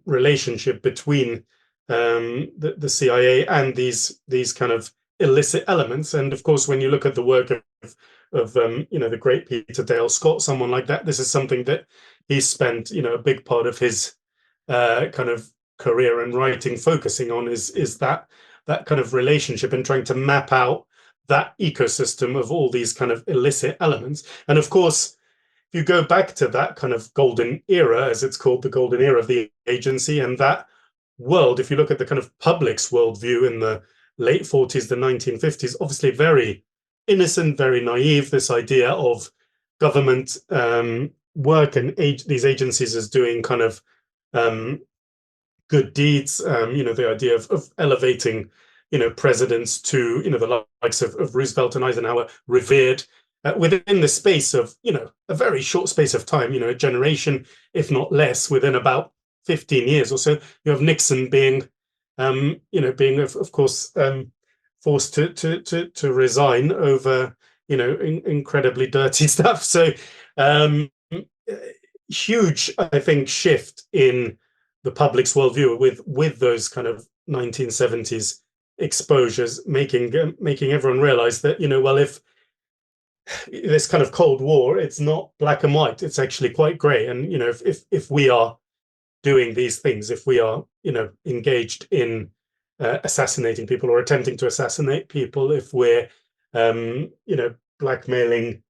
relationship between the CIA and these kind of illicit elements. And of course, when you look at the work of the great Peter Dale Scott, someone like that, this is something that he spent a big part of his kind of career and writing focusing on is that kind of relationship and trying to map out that ecosystem of all these kind of illicit elements. And of course, if you go back to that kind of golden era, as it's called, the golden era of the agency, and that world, if you look at the kind of public's worldview in the late 40s, the 1950s, obviously very innocent, very naive, this idea of government work and these agencies as doing kind of good deeds, the idea of elevating, presidents to, the likes of Roosevelt and Eisenhower, revered within the space of, a very short space of time, a generation, if not less, within about 15 years or so. You have Nixon being, being, of course, forced to resign over, incredibly dirty stuff. So huge, I think, shift in the public's worldview with those kind of 1970s exposures, making everyone realize that, well, if this kind of Cold War, it's not black and white, it's actually quite gray. And, if we are doing these things, if we are, engaged in assassinating people or attempting to assassinate people, if we're, blackmailing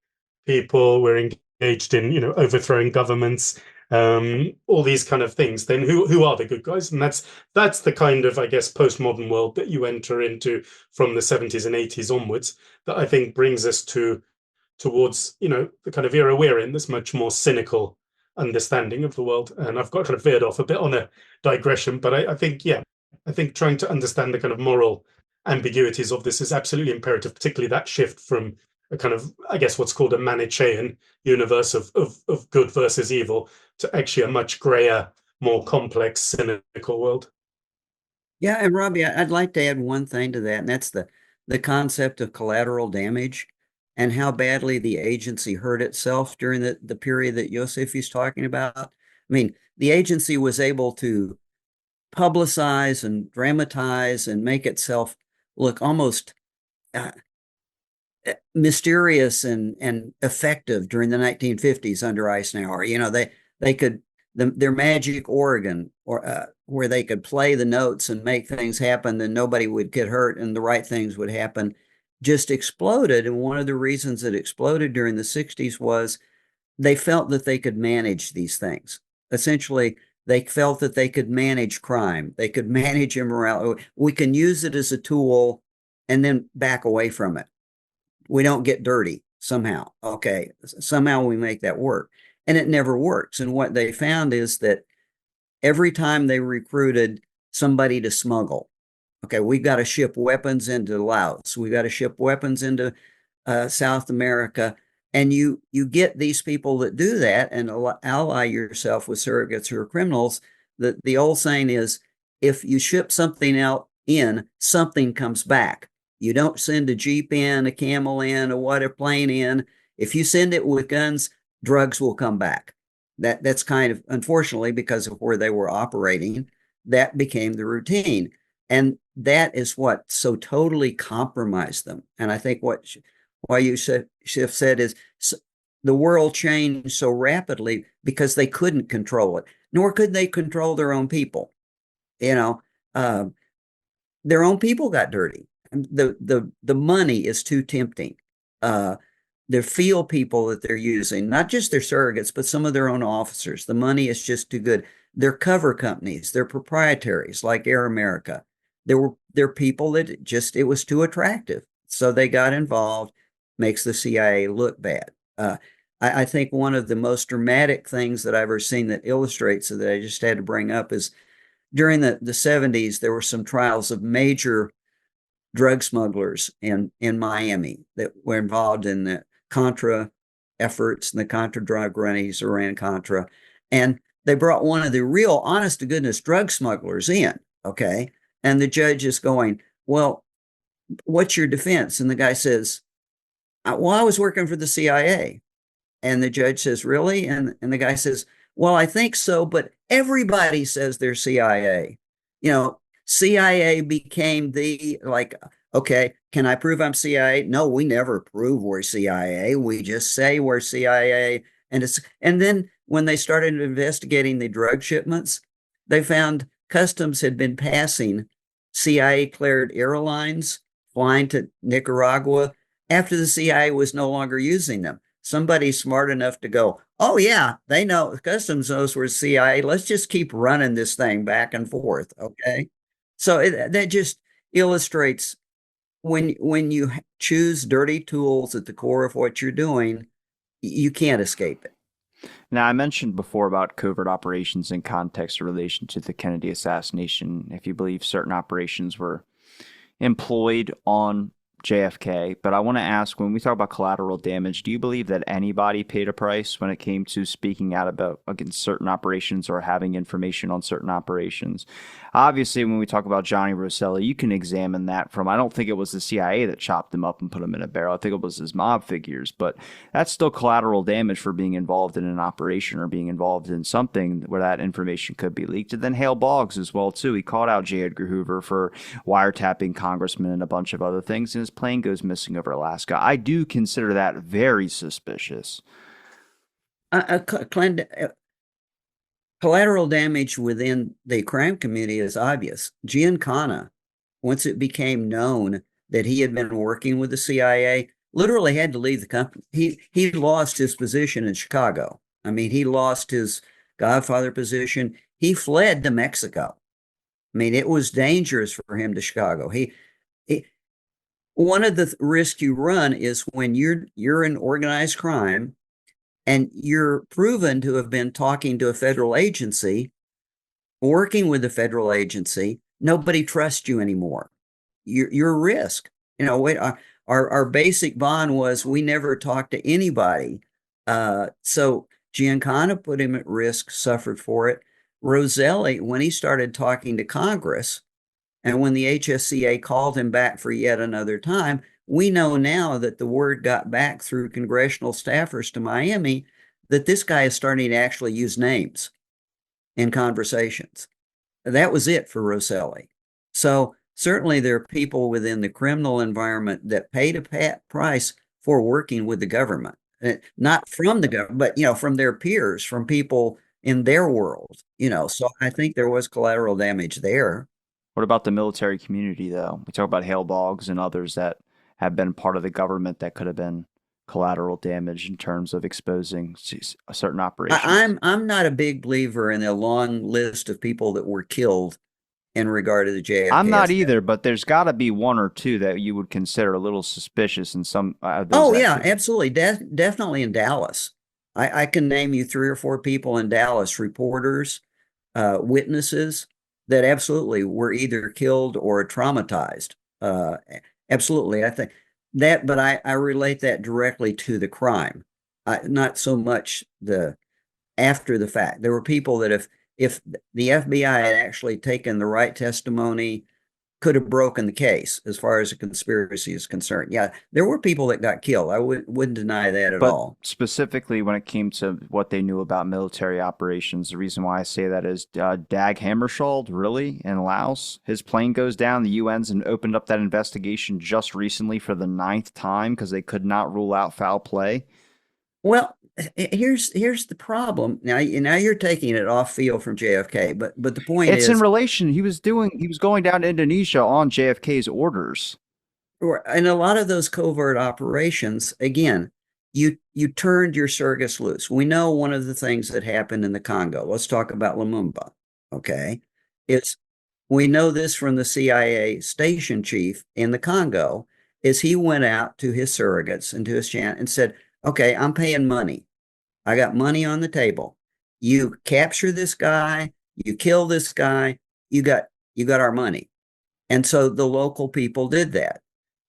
people, we're engaged in, overthrowing governments, all these kind of things, then who are the good guys? And that's the kind of, I guess, postmodern world that you enter into from the 70s and 80s onwards, that I think brings us towards, the kind of era we're in, this much more cynical understanding of the world. And I've got kind of veered off a bit on a digression, but I think trying to understand the kind of moral ambiguities of this is absolutely imperative, particularly that shift from a kind of, I guess, what's called a Manichaean universe of good versus evil to actually a much grayer, more complex, cynical world. Yeah, and Robbie, I'd like to add one thing to that, and that's the concept of collateral damage and how badly the agency hurt itself during the period that Youssef is talking about. I mean, the agency was able to publicize and dramatize and make itself look almost uh, mysterious and effective during the 1950s under Eisenhower. They could their magic organ or where they could play the notes and make things happen, then nobody would get hurt and the right things would happen, just exploded. And one of the reasons it exploded during the 60s was they felt that they could manage these things. Essentially, they felt that they could manage crime, they could manage immorality. We can use it as a tool and then back away from it. We don't get dirty somehow. Okay, somehow we make that work. And it never works. And what they found is that every time they recruited somebody to smuggle, okay, we've got to ship weapons into Laos, we've got to ship weapons into South America. And you get these people that do that and ally yourself with surrogates who are criminals. The old saying is, if you ship something out in, something comes back. You don't send a Jeep in, a camel in, a plane in. If you send it with guns, drugs will come back. That's kind of, unfortunately, because of where they were operating, that became the routine. And that is what so totally compromised them. And I think why Youssef said is the world changed so rapidly because they couldn't control it, nor could they control their own people. Their own people got dirty. The money is too tempting. The field people that they're using, not just their surrogates, but some of their own officers, the money is just too good. They're cover companies, they're proprietaries like Air America. They're people that it was too attractive. So they got involved, makes the CIA look bad. I think one of the most dramatic things that I've ever seen that illustrates it that I just had to bring up is during the 70s, there were some trials of major drug smugglers in Miami that were involved in the Contra efforts and the Contra drug runnings around Contra. And they brought one of the real honest to goodness drug smugglers in. Okay. And the judge is going, well, what's your defense? And the guy says, well, I was working for the CIA. And the judge says, really? And the guy says, well, I think so, but everybody says they're CIA. CIA became okay, can I prove I'm CIA? No, we never prove we're CIA. We just say we're CIA. And then when they started investigating the drug shipments, they found customs had been passing CIA cleared airlines flying to Nicaragua after the CIA was no longer using them. Somebody smart enough to go, oh yeah, they know, customs knows we're CIA. Let's just keep running this thing back and forth. Okay. So that just illustrates when you choose dirty tools at the core of what you're doing, you can't escape it. Now, I mentioned before about covert operations in context in relation to the Kennedy assassination. If you believe certain operations were employed on JFK, but I want to ask, when we talk about collateral damage, do you believe that anybody paid a price when it came to speaking out about against certain operations or having information on certain operations? Obviously, when we talk about Johnny Rosselli, you can examine that from, I don't think it was the CIA that chopped him up and put him in a barrel. I think it was his mob figures, but that's still collateral damage for being involved in an operation or being involved in something where that information could be leaked. And then Hale Boggs as well, too. He called out J. Edgar Hoover for wiretapping congressmen and a bunch of other things, and his plane goes missing over Alaska. I do consider that very suspicious. Collateral damage within the crime community is obvious. Giancana, once it became known that he had been working with the CIA, literally had to leave the company. He lost his position in Chicago. I mean, he lost his Godfather position. He fled to Mexico. I mean, it was dangerous for him to Chicago. One of the risks you run is when you're in organized crime and you're proven to have been talking to a federal agency, working with a federal agency, nobody trusts you anymore. You're a risk. Our basic bond was we never talked to anybody. So Giancana put him at risk, suffered for it. Rosselli, when he started talking to Congress, and when the HSCA called him back for yet another time, we know now that the word got back through congressional staffers to Miami that this guy is starting to actually use names in conversations. that was it for Rosselli. So certainly there are people within the criminal environment that paid a price for working with the government, not from the government, but from their peers, from people in their world. So I think there was collateral damage there. What about the military community, though? We talk about Hale Boggs and others that have been part of the government that could have been collateral damage in terms of exposing certain operations. I'm not a big believer in a long list of people that were killed in regard to the I'm JFK not assassination. either, but there's got to be one or two that you would consider a little suspicious in some of those Oh yeah, activities. absolutely. Definitely in Dallas. I can name you three or four people in Dallas, reporters, witnesses that absolutely were either killed or traumatized. Absolutely. I think that, but I relate that directly to the crime, not so much the after the fact. There were people that if the FBI had actually taken the right testimony, could have broken the case as far as a conspiracy is concerned. Yeah, there were people that got killed. I wouldn't deny that at But all. specifically when it came to what they knew about military operations, the reason why I say that is Dag Hammarskjöld, really, in Laos. His plane goes down. The UN's and opened up that investigation just recently for the ninth time because they could not rule out foul play. Well, here's the problem. Now you're taking it off field from JFK, but the point It's in is, relation. He was going down to Indonesia on JFK's orders. in a lot of those covert operations, again, you turned your surrogates loose. We know one of the things that happened in the Congo. Let's talk about Lumumba. Okay, it's we know this from the CIA station chief in the Congo, is he went out to his surrogates and to his chant and said, "Okay, I'm paying money. I got money on the table. You capture this guy, you kill this guy, you got our money." And so the local people did that.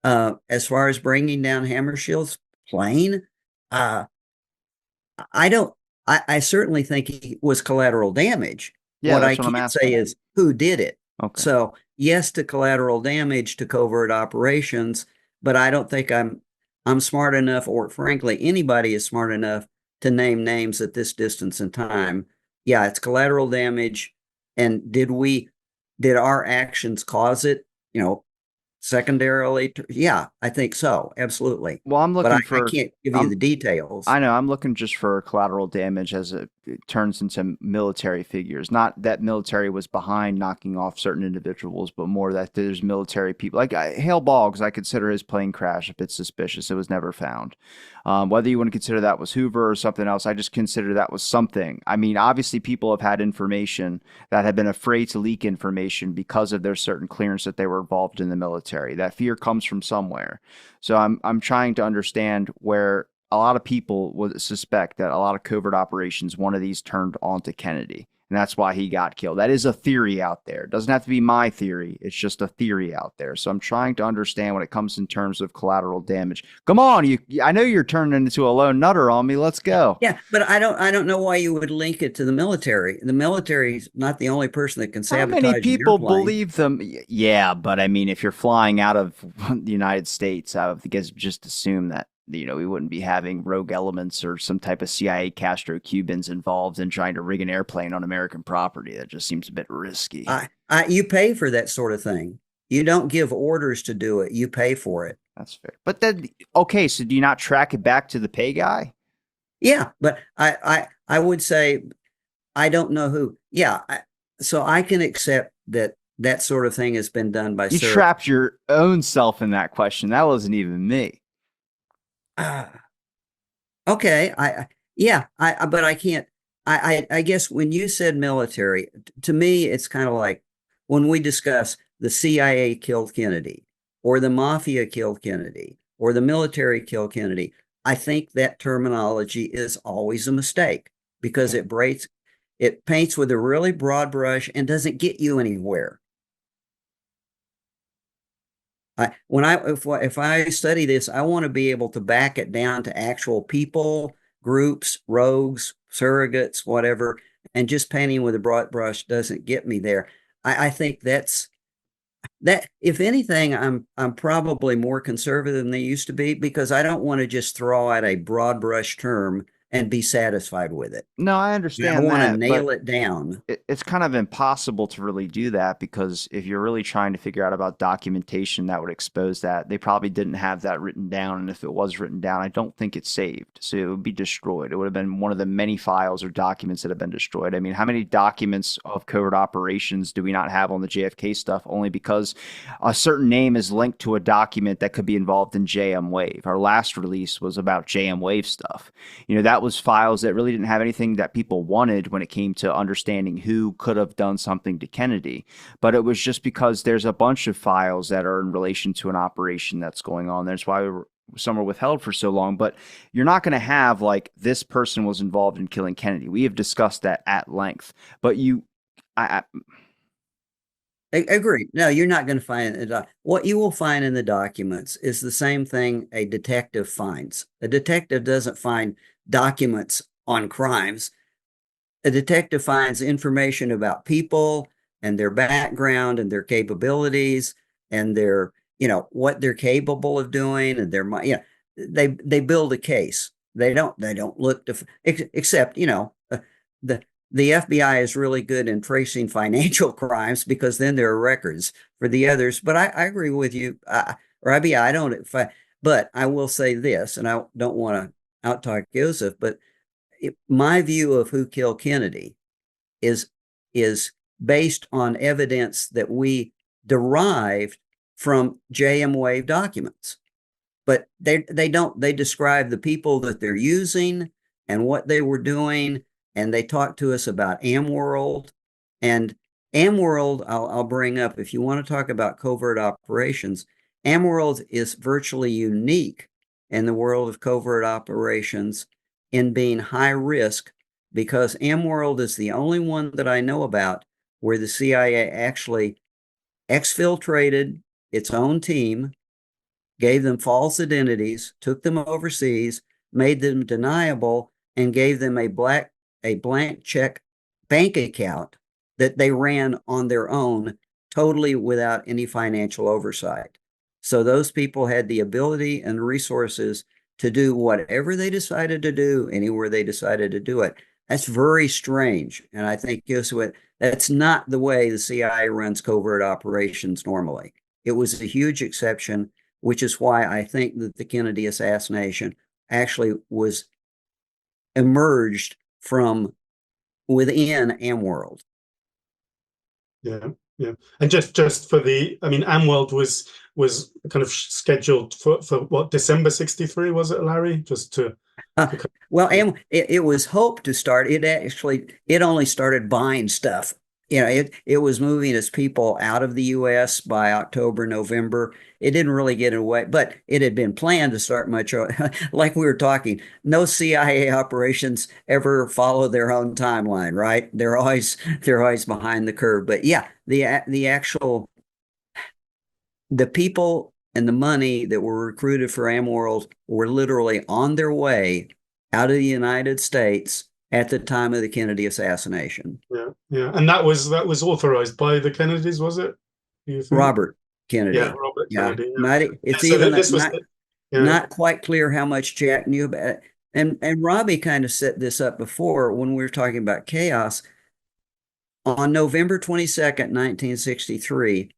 As far as bringing down Hammarskjöld's plane, uh, I don't. I certainly think it was collateral damage. Yeah, What I that's what I'm can't say asking. is who did it. Okay. So yes to collateral damage to covert operations, but I don't think I'm smart enough, or frankly, anybody is smart enough to name names at this distance in time. Yeah, it's collateral damage. And did our actions cause it? Secondarily, yeah, I think so, absolutely. Well, I'm But looking I for. can't give you I'm the details. I know. I'm looking just for collateral damage as it turns into military figures. Not that military was behind knocking off certain individuals, but more that there's military people. Like Hale Boggs, I consider his plane crash a bit suspicious. It was never found. Whether you want to consider that was Hoover or something else, I just consider that was something. I mean, obviously, people have had information that have been afraid to leak information because of their certain clearance that they were involved in the military. That fear comes from somewhere. So I'm trying to understand where a lot of people would suspect that a lot of covert operations, one of these turned onto Kennedy. And that's why he got killed. That is a theory out there. It doesn't have to be my theory. It's just a theory out there. So I'm trying to understand when it comes in terms of collateral damage. Come on, I know you're turning into a lone nutter on me. Let's go. Yeah, but I don't know why you would link it to the military. The military is not the only person that can How many sabotage an people airplane. believe them? Yeah, but I mean, if you're flying out of the United States, I would guess just assume that we wouldn't be having rogue elements or some type of CIA Castro Cubans involved in trying to rig an airplane on American property. That just seems a bit risky. You pay for that sort of thing. You don't give orders to do it. You pay for it. That's fair. But then, okay, so do you not track it back to the pay guy? Yeah, but I would say I don't know who. Yeah, so I can accept that that sort of thing has been done by You Sir. trapped your own self in that question. That wasn't even me. Uh, okay, yeah, but I can't. I guess when you said military, to me, it's kind of like when we discuss the CIA killed Kennedy, or the mafia killed Kennedy, or the military killed Kennedy. I think that terminology is always a mistake because Okay. it paints with a really broad brush and doesn't get you anywhere. If I study this, I want to be able to back it down to actual people, groups, rogues, surrogates, whatever, and just painting with a broad brush doesn't get me there. I think that if anything, I'm probably more conservative than they used to be because I don't want to just throw out a broad brush term and be satisfied with it. No, I I understand want to that, but nail it down. it's kind of impossible to really do that because if you're really trying to figure out about documentation that would expose that, they probably didn't have that written down. And if it was written down, I don't think it's saved. So it would be destroyed. It would have been one of the many files or documents that have been destroyed. I mean, how many documents of covert operations do we not have on the JFK stuff only because a certain name is linked to a document that could be involved in JM Wave? Our last release was about JM Wave stuff. That was files that really didn't have anything that people wanted when it came to understanding who could have done something to Kennedy. But it was just because there's a bunch of files that are in relation to an operation that's going on. That's why some were withheld for so long. But you're not going to have like this person was involved in killing Kennedy. We have discussed that at length. But I Agree. No, you're not going to find it. What you will find in the documents is the same thing a detective finds. A detective doesn't find documents on crimes. A detective finds information about people and their background and their capabilities and their, what they're capable of doing and their, they build a case. They don't look to, except, the the FBI is really good in tracing financial crimes because then there are records for the others. But I agree with you, Robbie. But I will say this, and I don't want to outtalk Youssef, but my view of who killed Kennedy is based on evidence that we derived from JM Wave documents. But they describe the people that they're using and what they were doing, and they talk to us about AmWorld. And AmWorld, I'll bring up, if you want to talk about covert operations, AmWorld is virtually unique in the world of covert operations in being high risk, because AmWorld is the only one that I know about where the CIA actually exfiltrated its own team, gave them false identities, took them overseas, made them deniable, and gave them a blank check bank account that they ran on their own, totally without any financial oversight. So those people had the ability and resources to do whatever they decided to do, anywhere they decided to do it. That's very strange. And I think that's not the way the CIA runs covert operations normally. It was a huge exception, which is why I think that the Kennedy assassination actually was emerged from within AmWorld. Yeah, yeah. And just for AmWorld was kind of scheduled for what, December 63, was it, Larry? Just to well, it was hoped to start. It only started buying stuff. It was moving its people out of the U.S. by October, November. It didn't really get away, but it had been planned to start much. Like we were talking, no CIA operations ever follow their own timeline, right? They're always behind the curve. But yeah, the people and the money that were recruited for AmWorld were literally on their way out of the United States at the time of the Kennedy assassination. Yeah, yeah. And that was authorized by the Kennedys, was it? Do you think? Robert Kennedy. Yeah, Robert Kennedy. Yeah. It's even not quite clear how much Jack knew about it. And Robbie kind of set this up before when we were talking about chaos. On November 22nd, 1963,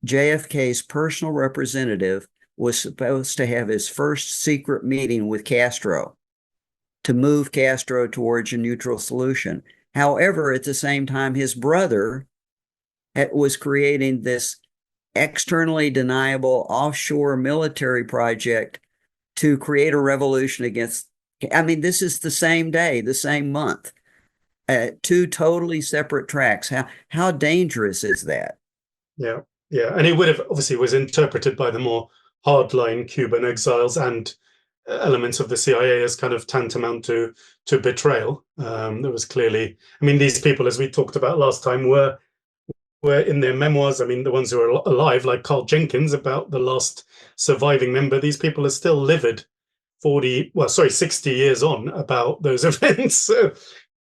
JFK's personal representative was supposed to have his first secret meeting with Castro to move Castro towards a neutral solution. However, at the same time, his brother was creating this externally deniable offshore military project to create a revolution against. This is the same day, the same month, two totally separate tracks. How dangerous is that? Yeah, yeah, and it would have obviously was interpreted by the more hardline Cuban exiles and elements of the CIA as kind of tantamount to betrayal. There was clearly, these people, as we talked about last time, were in their memoirs. The ones who are alive, like Carl Jenkins, about the last surviving member. These people are still livid 60 years on about those events. So,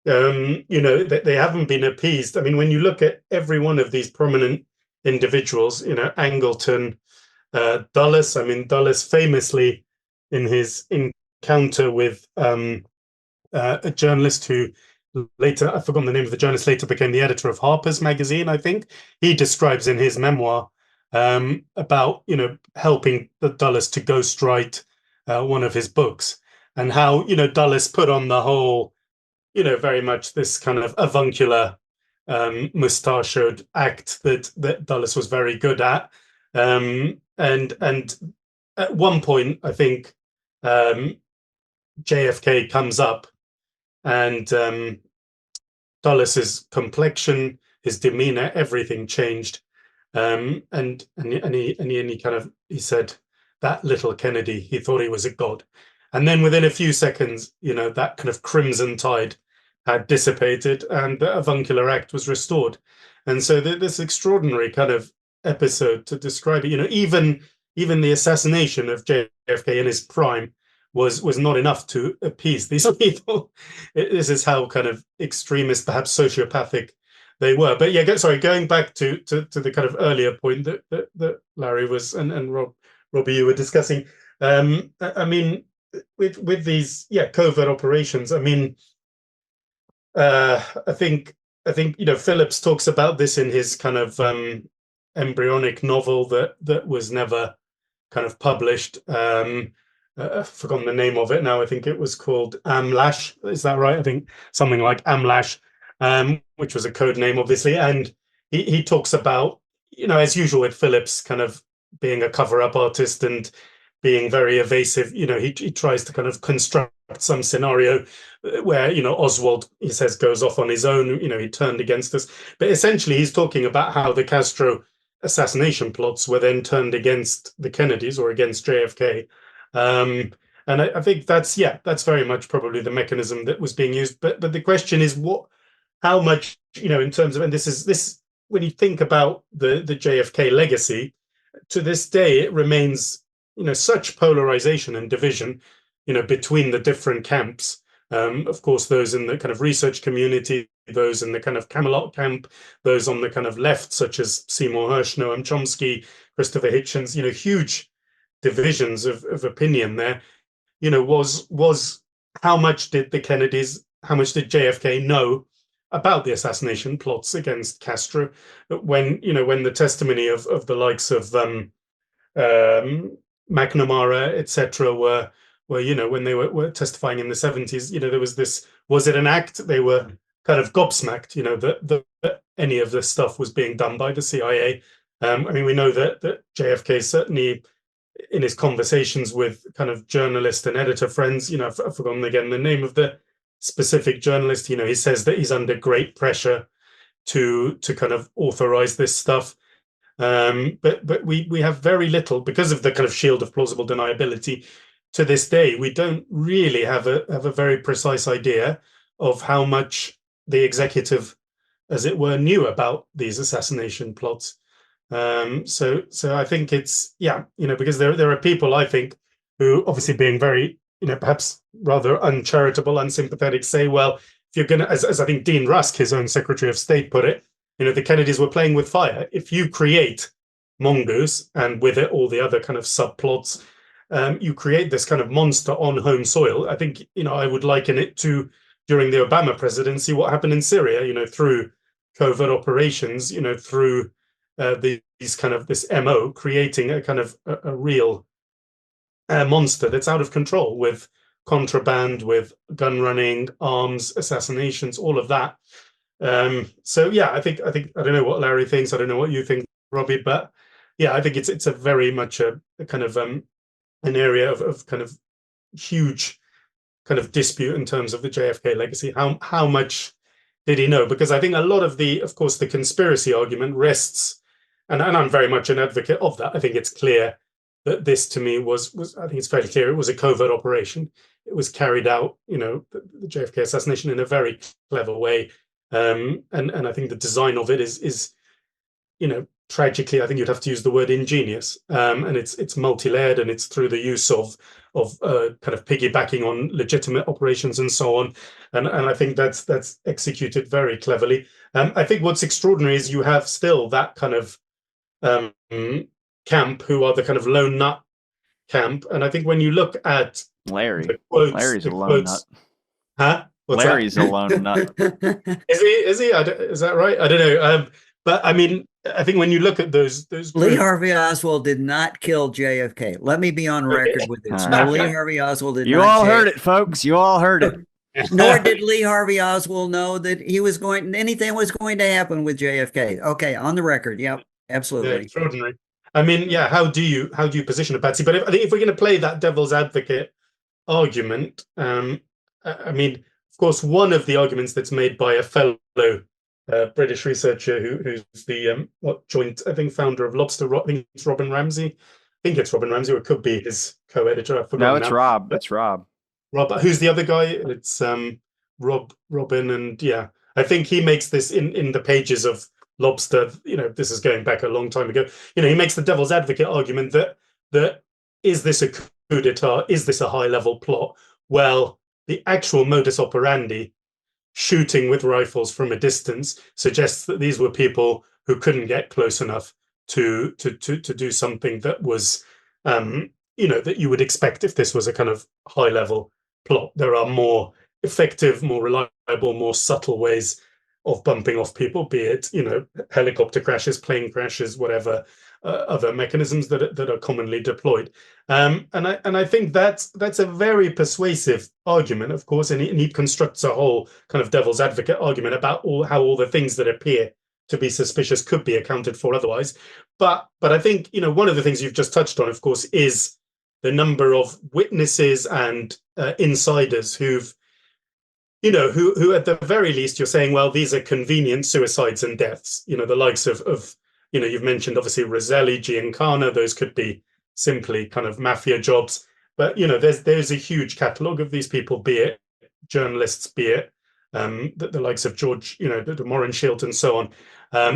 they haven't been appeased. When you look at every one of these prominent individuals, Angleton, Dulles. Dulles famously, in his encounter with a journalist who later, I've forgotten the name of the journalist, later became the editor of Harper's Magazine, I think. He describes in his memoir about, helping the Dulles to ghostwrite one of his books, and how, Dulles put on the whole, very much this kind of avuncular, mustachioed act that Dulles was very good at. And at one point, I think JFK comes up, and Dulles's complexion, his demeanor, everything changed. And he said, that little Kennedy, he thought he was a god. And then within a few seconds, that kind of crimson tide had dissipated, and the avuncular act was restored. And so this extraordinary kind of episode, to describe it, even the assassination of JFK in his prime was not enough to appease these people. This is how kind of extremist, perhaps sociopathic they were. But yeah, going back to the kind of earlier point that Larry was and Robbie, you were discussing. I mean, with these covert operations. I mean, I think Phillips talks about this in his kind of embryonic novel that was never kind of published. I've forgotten the name of it now. I think it was called Amlash. Is that right? I think something like Amlash, which was a code name, obviously. And he talks about, as usual with Phillips, kind of being a cover-up artist and being very evasive. He tries to kind of construct some scenario where, Oswald, he says, goes off on his own. He turned against us. But essentially, he's talking about how the Castro assassination plots were then turned against the Kennedys or against JFK. And I think that's very much probably the mechanism that was being used. But the question is, how much, in terms of, and this when you think about the JFK legacy, to this day it remains, such polarization and division, between the different camps. Of course, those in the kind of research community, those in the kind of Camelot camp, those on the kind of left, such as Seymour Hersh, Noam Chomsky, Christopher Hitchens, huge divisions of opinion there. Was how much did the Kennedys, how much did JFK know about the assassination plots against Castro? When the testimony of the likes of McNamara, etc., were when they were testifying in the 70s, there was this, was it an act? They were kind of gobsmacked, that any of this stuff was being done by the CIA. I mean, we know that JFK certainly, in his conversations with kind of journalist and editor friends, I've forgotten again the name of the specific journalist, he says that he's under great pressure to kind of authorize this stuff. But we have very little, because of the kind of shield of plausible deniability. To this day, we don't really have a very precise idea of how much the executive, as it were, knew about these assassination plots. So I think it's because there are people, I think, who, obviously being very perhaps rather uncharitable, unsympathetic, say, well, if you're gonna, as I think Dean Rusk, his own Secretary of State, put it, the Kennedys were playing with fire. If you create Mongoose, and with it all the other kind of subplots, you create this kind of monster on home soil. I think I would liken it to, during the Obama presidency, what happened in Syria, through covert operations, through these kind of this MO, creating a kind of a real monster that's out of control, with contraband, with gun running, arms, assassinations, all of that. So I think I don't know what Larry thinks. I don't know what you think, Robbie, but I think it's a very much a kind of an area of kind of huge kind of dispute in terms of the JFK legacy. How much did he know? Because I think a lot of of course, the conspiracy argument rests, and I'm very much an advocate of that. I think it's clear that this, to me, was I think it's fairly clear it was a covert operation. It was carried out, the JFK assassination, in a very clever way. And I think the design of it is tragically, I think you'd have to use the word ingenious. And it's multi-layered, and it's through the use of kind of piggybacking on legitimate operations and so on. And I think that's executed very cleverly. I think what's extraordinary is you have still that kind of camp, who are the kind of lone nut camp. And I think when you look at Larry's the a lone nut. Huh? What's that? Larry's a lone nut. Is he? Is he? Is that right? I don't know. But I mean, I think when you look at those Lee groups, Harvey Oswald did not kill JFK. Let me be on record with this. No, Lee Okay. Harvey Oswald did You not all jail. heard it, folks. You all heard it. Nor did Lee Harvey Oswald know that he was going, anything was going to happen with JFK. Okay, on the record. Yep, yeah, absolutely. extraordinary. I mean, yeah. How do you position a Patsy? But I think if we're going to play that devil's advocate argument, I mean, of course, one of the arguments that's made by a fellow British researcher who's the joint, I think, founder of Lobster. I think it's Robin Ramsey. I think it's Robin Ramsey, or it could be his co-editor. I've No, forgotten it's now. Rob. But It's Rob. Rob, who's the other guy? It's Robin, and yeah, I think he makes this in the pages of Lobster. This is going back a long time ago. He makes the devil's advocate argument that is this a coup d'etat? Is this a high-level plot? Well, the actual modus operandi, shooting with rifles from a distance, suggests that these were people who couldn't get close enough to do something that was, that you would expect if this was a kind of high-level plot. There are more effective, more reliable, more subtle ways of bumping off people, be it helicopter crashes, plane crashes, whatever other mechanisms that are commonly deployed. And I think that's a very persuasive argument, of course, and he constructs a whole kind of devil's advocate argument about how all the things that appear to be suspicious could be accounted for otherwise. But I think one of the things you've just touched on, of course, is the number of witnesses and insiders who at the very least you're saying, well, these are convenient suicides and deaths. The likes of you've mentioned obviously Roselli, Giancana. Those could be simply kind of mafia jobs. But there's a huge catalogue of these people, be it journalists, be it the likes of George, the Morenshield and so on.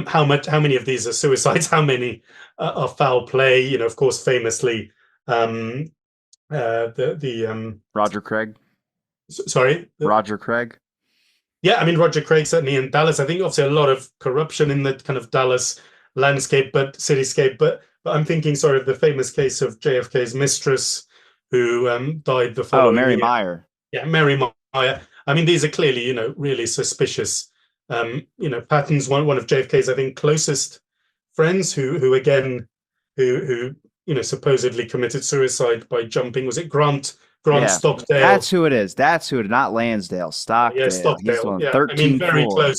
How many of these are suicides? How many are foul play? Of course, famously, Roger Craig. Sorry, Roger Craig. Yeah, I mean Roger Craig certainly in Dallas. I think obviously a lot of corruption in the kind of Dallas landscape, but cityscape. But I'm thinking, sorry, of the famous case of JFK's mistress who died the Oh, following Mary year. Meyer. Yeah, Mary Meyer. I mean, these are clearly, really suspicious, patterns. One of JFK's, I think, closest friends who again, who supposedly committed suicide by jumping. Was it Grant Yeah, Stockdale? that's who it is. That's who it is. Not Lansdale. Stockdale. Yeah, He's Stockdale. on Yeah, I mean, 13th floor.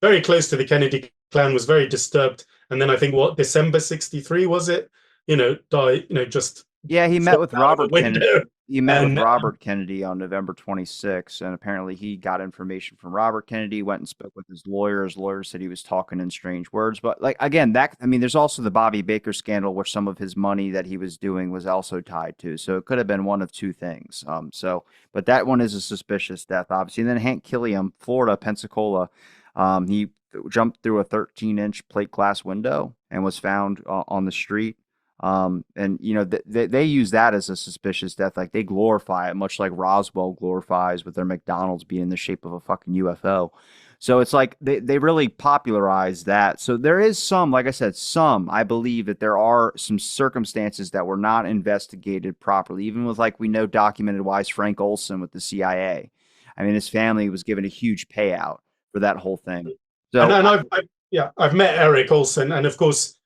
very close to the Kennedy clan. Was very disturbed, and then I think December '63 was it? Die. Just Yeah, he met fell with out of a Robert Kennedy. window. He met with And Robert Kennedy on November 26th, and apparently he got information from Robert Kennedy, went and spoke with his lawyer. His lawyer said he was talking in strange words. But like again, there's also the Bobby Baker scandal where some of his money that he was doing was also tied to. So it could have been one of two things. But that one is a suspicious death, obviously. And then Hank Killiam, Florida, Pensacola, he jumped through a 13-inch plate glass window and was found on the street. And they use that as a suspicious death. Like they glorify it, much like Roswell glorifies with their McDonald's being in the shape of a fucking UFO. So it's like they really popularized that. So there is some, like I said, I believe that there are some circumstances that were not investigated properly, even with we know documented wise Frank Olson with the CIA. I mean, his family was given a huge payout for that whole thing. So I've met Eric Olson, and of course,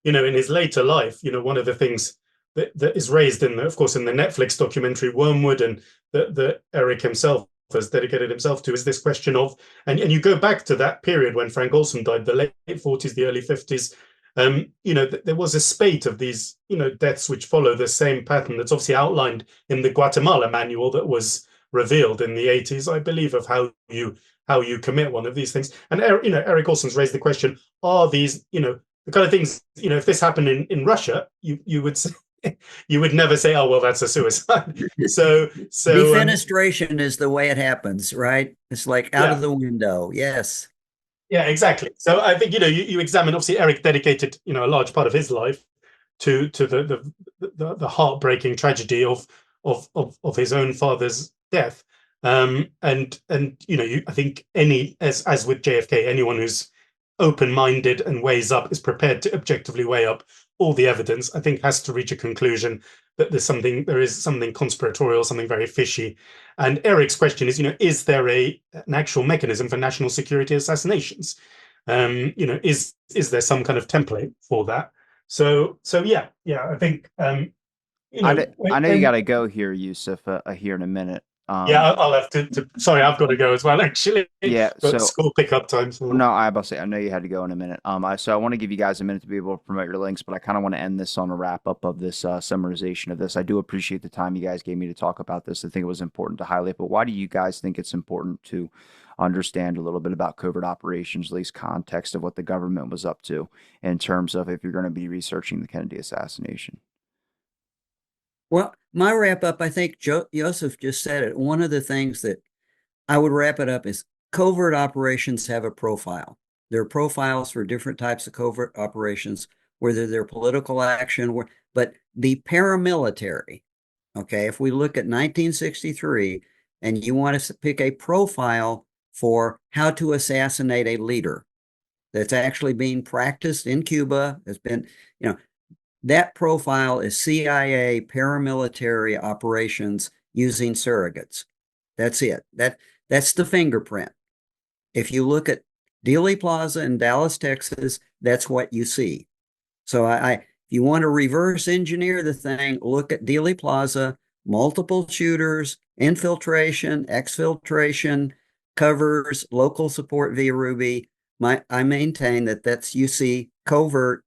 in his later life, one of the things that is raised in of course, in the Netflix documentary Wormwood, and that Eric himself has dedicated himself to, is this question of, and you go back to that period when Frank Olson died, the late 40s, the early 50s. There was a spate of these, deaths which follow the same pattern that's obviously outlined in the Guatemala manual that was revealed in the 80s, I believe, of how you commit one of these things. And Eric Olson's raised the question: are these, the kind of things, if this happened in Russia, you would say, you would never say, oh, well, that's a suicide. So defenestration is the way it happens, right? It's like out of the window. Yes. Yeah, exactly. So I think, you examine, obviously Eric dedicated, a large part of his life to the heartbreaking tragedy of his own father's death. I think as with JFK, anyone who's open-minded and weighs up, is prepared to objectively weigh up all the evidence, I think has to reach a conclusion that there is something conspiratorial, something very fishy. And Eric's question is, is there an actual mechanism for national security assassinations? Is there some kind of template for that? So yeah, I think I know you got to go here, Youssef, here in a minute. Yeah, I'll have to. Sorry, I've got to go as well, actually. Yeah, But so school pickup time. So. no, I about to say I know you had to go in a minute. So I want to give you guys a minute to be able to promote your links, but I kind of want to end this on a wrap up of this summarization of this. I do appreciate the time you guys gave me to talk about this. I think it was important to highlight. But why do you guys think it's important to understand a little bit about covert operations, at least context of what the government was up to in terms of if you're going to be researching the Kennedy assassination? Well, my wrap up, I think Youssef just said it. One of the things that I would wrap it up is covert operations have a profile. There are profiles for different types of covert operations, whether they're political action, but the paramilitary, okay, if we look at 1963 and you want to pick a profile for how to assassinate a leader that's actually being practiced in Cuba, has been, that profile is CIA paramilitary operations using surrogates. That's it. That's the fingerprint. If you look at Dealey Plaza in Dallas, Texas, that's what you see. So if you want to reverse engineer the thing, look at Dealey Plaza, multiple shooters, infiltration, exfiltration, covers, local support via Ruby. I maintain that you see covert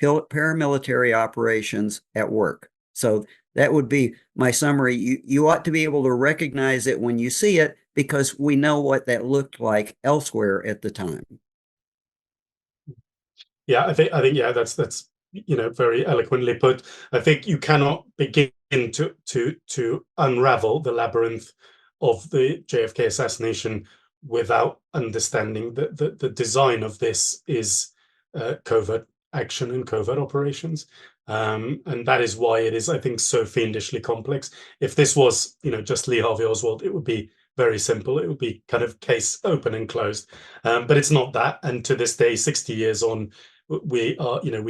paramilitary operations at work. So that would be my summary. You ought to be able to recognize it when you see it because we know what that looked like elsewhere at the time. Yeah, I think yeah, that's very eloquently put. I think you cannot begin to unravel the labyrinth of the JFK assassination without understanding that the design of this is covert action and covert operations. And that is why it is, I think, so fiendishly complex. If this was, just Lee Harvey Oswald, it would be very simple. It would be kind of case open and closed. But it's not that. And to this day, 60 years on, we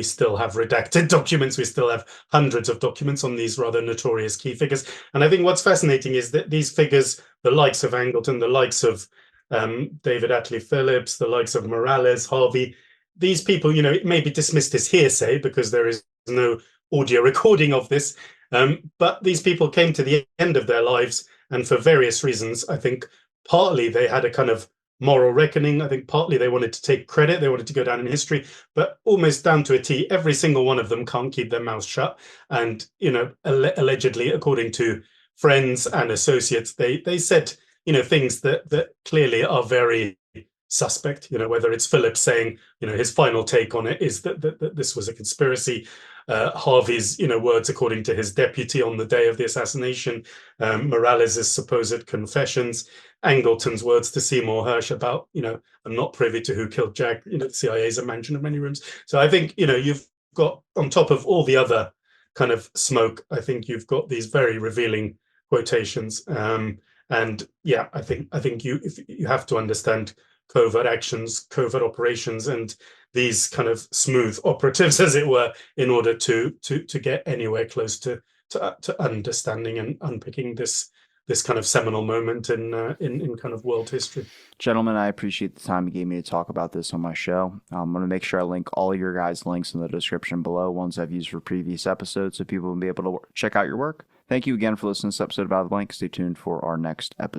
still have redacted documents. We still have hundreds of documents on these rather notorious key figures. And I think what's fascinating is that these figures, the likes of Angleton, the likes of David Atlee Phillips, the likes of Morales, Harvey, these people, it may be dismissed as hearsay because there is no audio recording of this. But these people came to the end of their lives, and for various reasons, I think partly they had a kind of moral reckoning. I think partly they wanted to take credit. They wanted to go down in history, but almost down to a T, every single one of them can't keep their mouths shut. And, allegedly, according to friends and associates, they said, things that clearly are very suspect, whether it's Phillips saying, his final take on it is that this was a conspiracy. Harvey's, words according to his deputy on the day of the assassination, Morales' supposed confessions, Angleton's words to Seymour Hersh about, I'm not privy to who killed Jack, the CIA is a mansion of many rooms. So I think, you've got, on top of all the other kind of smoke, I think you've got these very revealing quotations. And yeah, I think you have to understand covert actions, covert operations, and these kind of smooth operatives, as it were, in order to get anywhere close to understanding and unpicking this kind of seminal moment in kind of world history. Gentlemen, I appreciate the time you gave me to talk about this on my show. I'm going to make sure I link all your guys' links in the description below, ones I've used for previous episodes, so people will be able to check out your work. Thank you again for listening to this episode of Out of the Blank. Stay tuned for our next episode.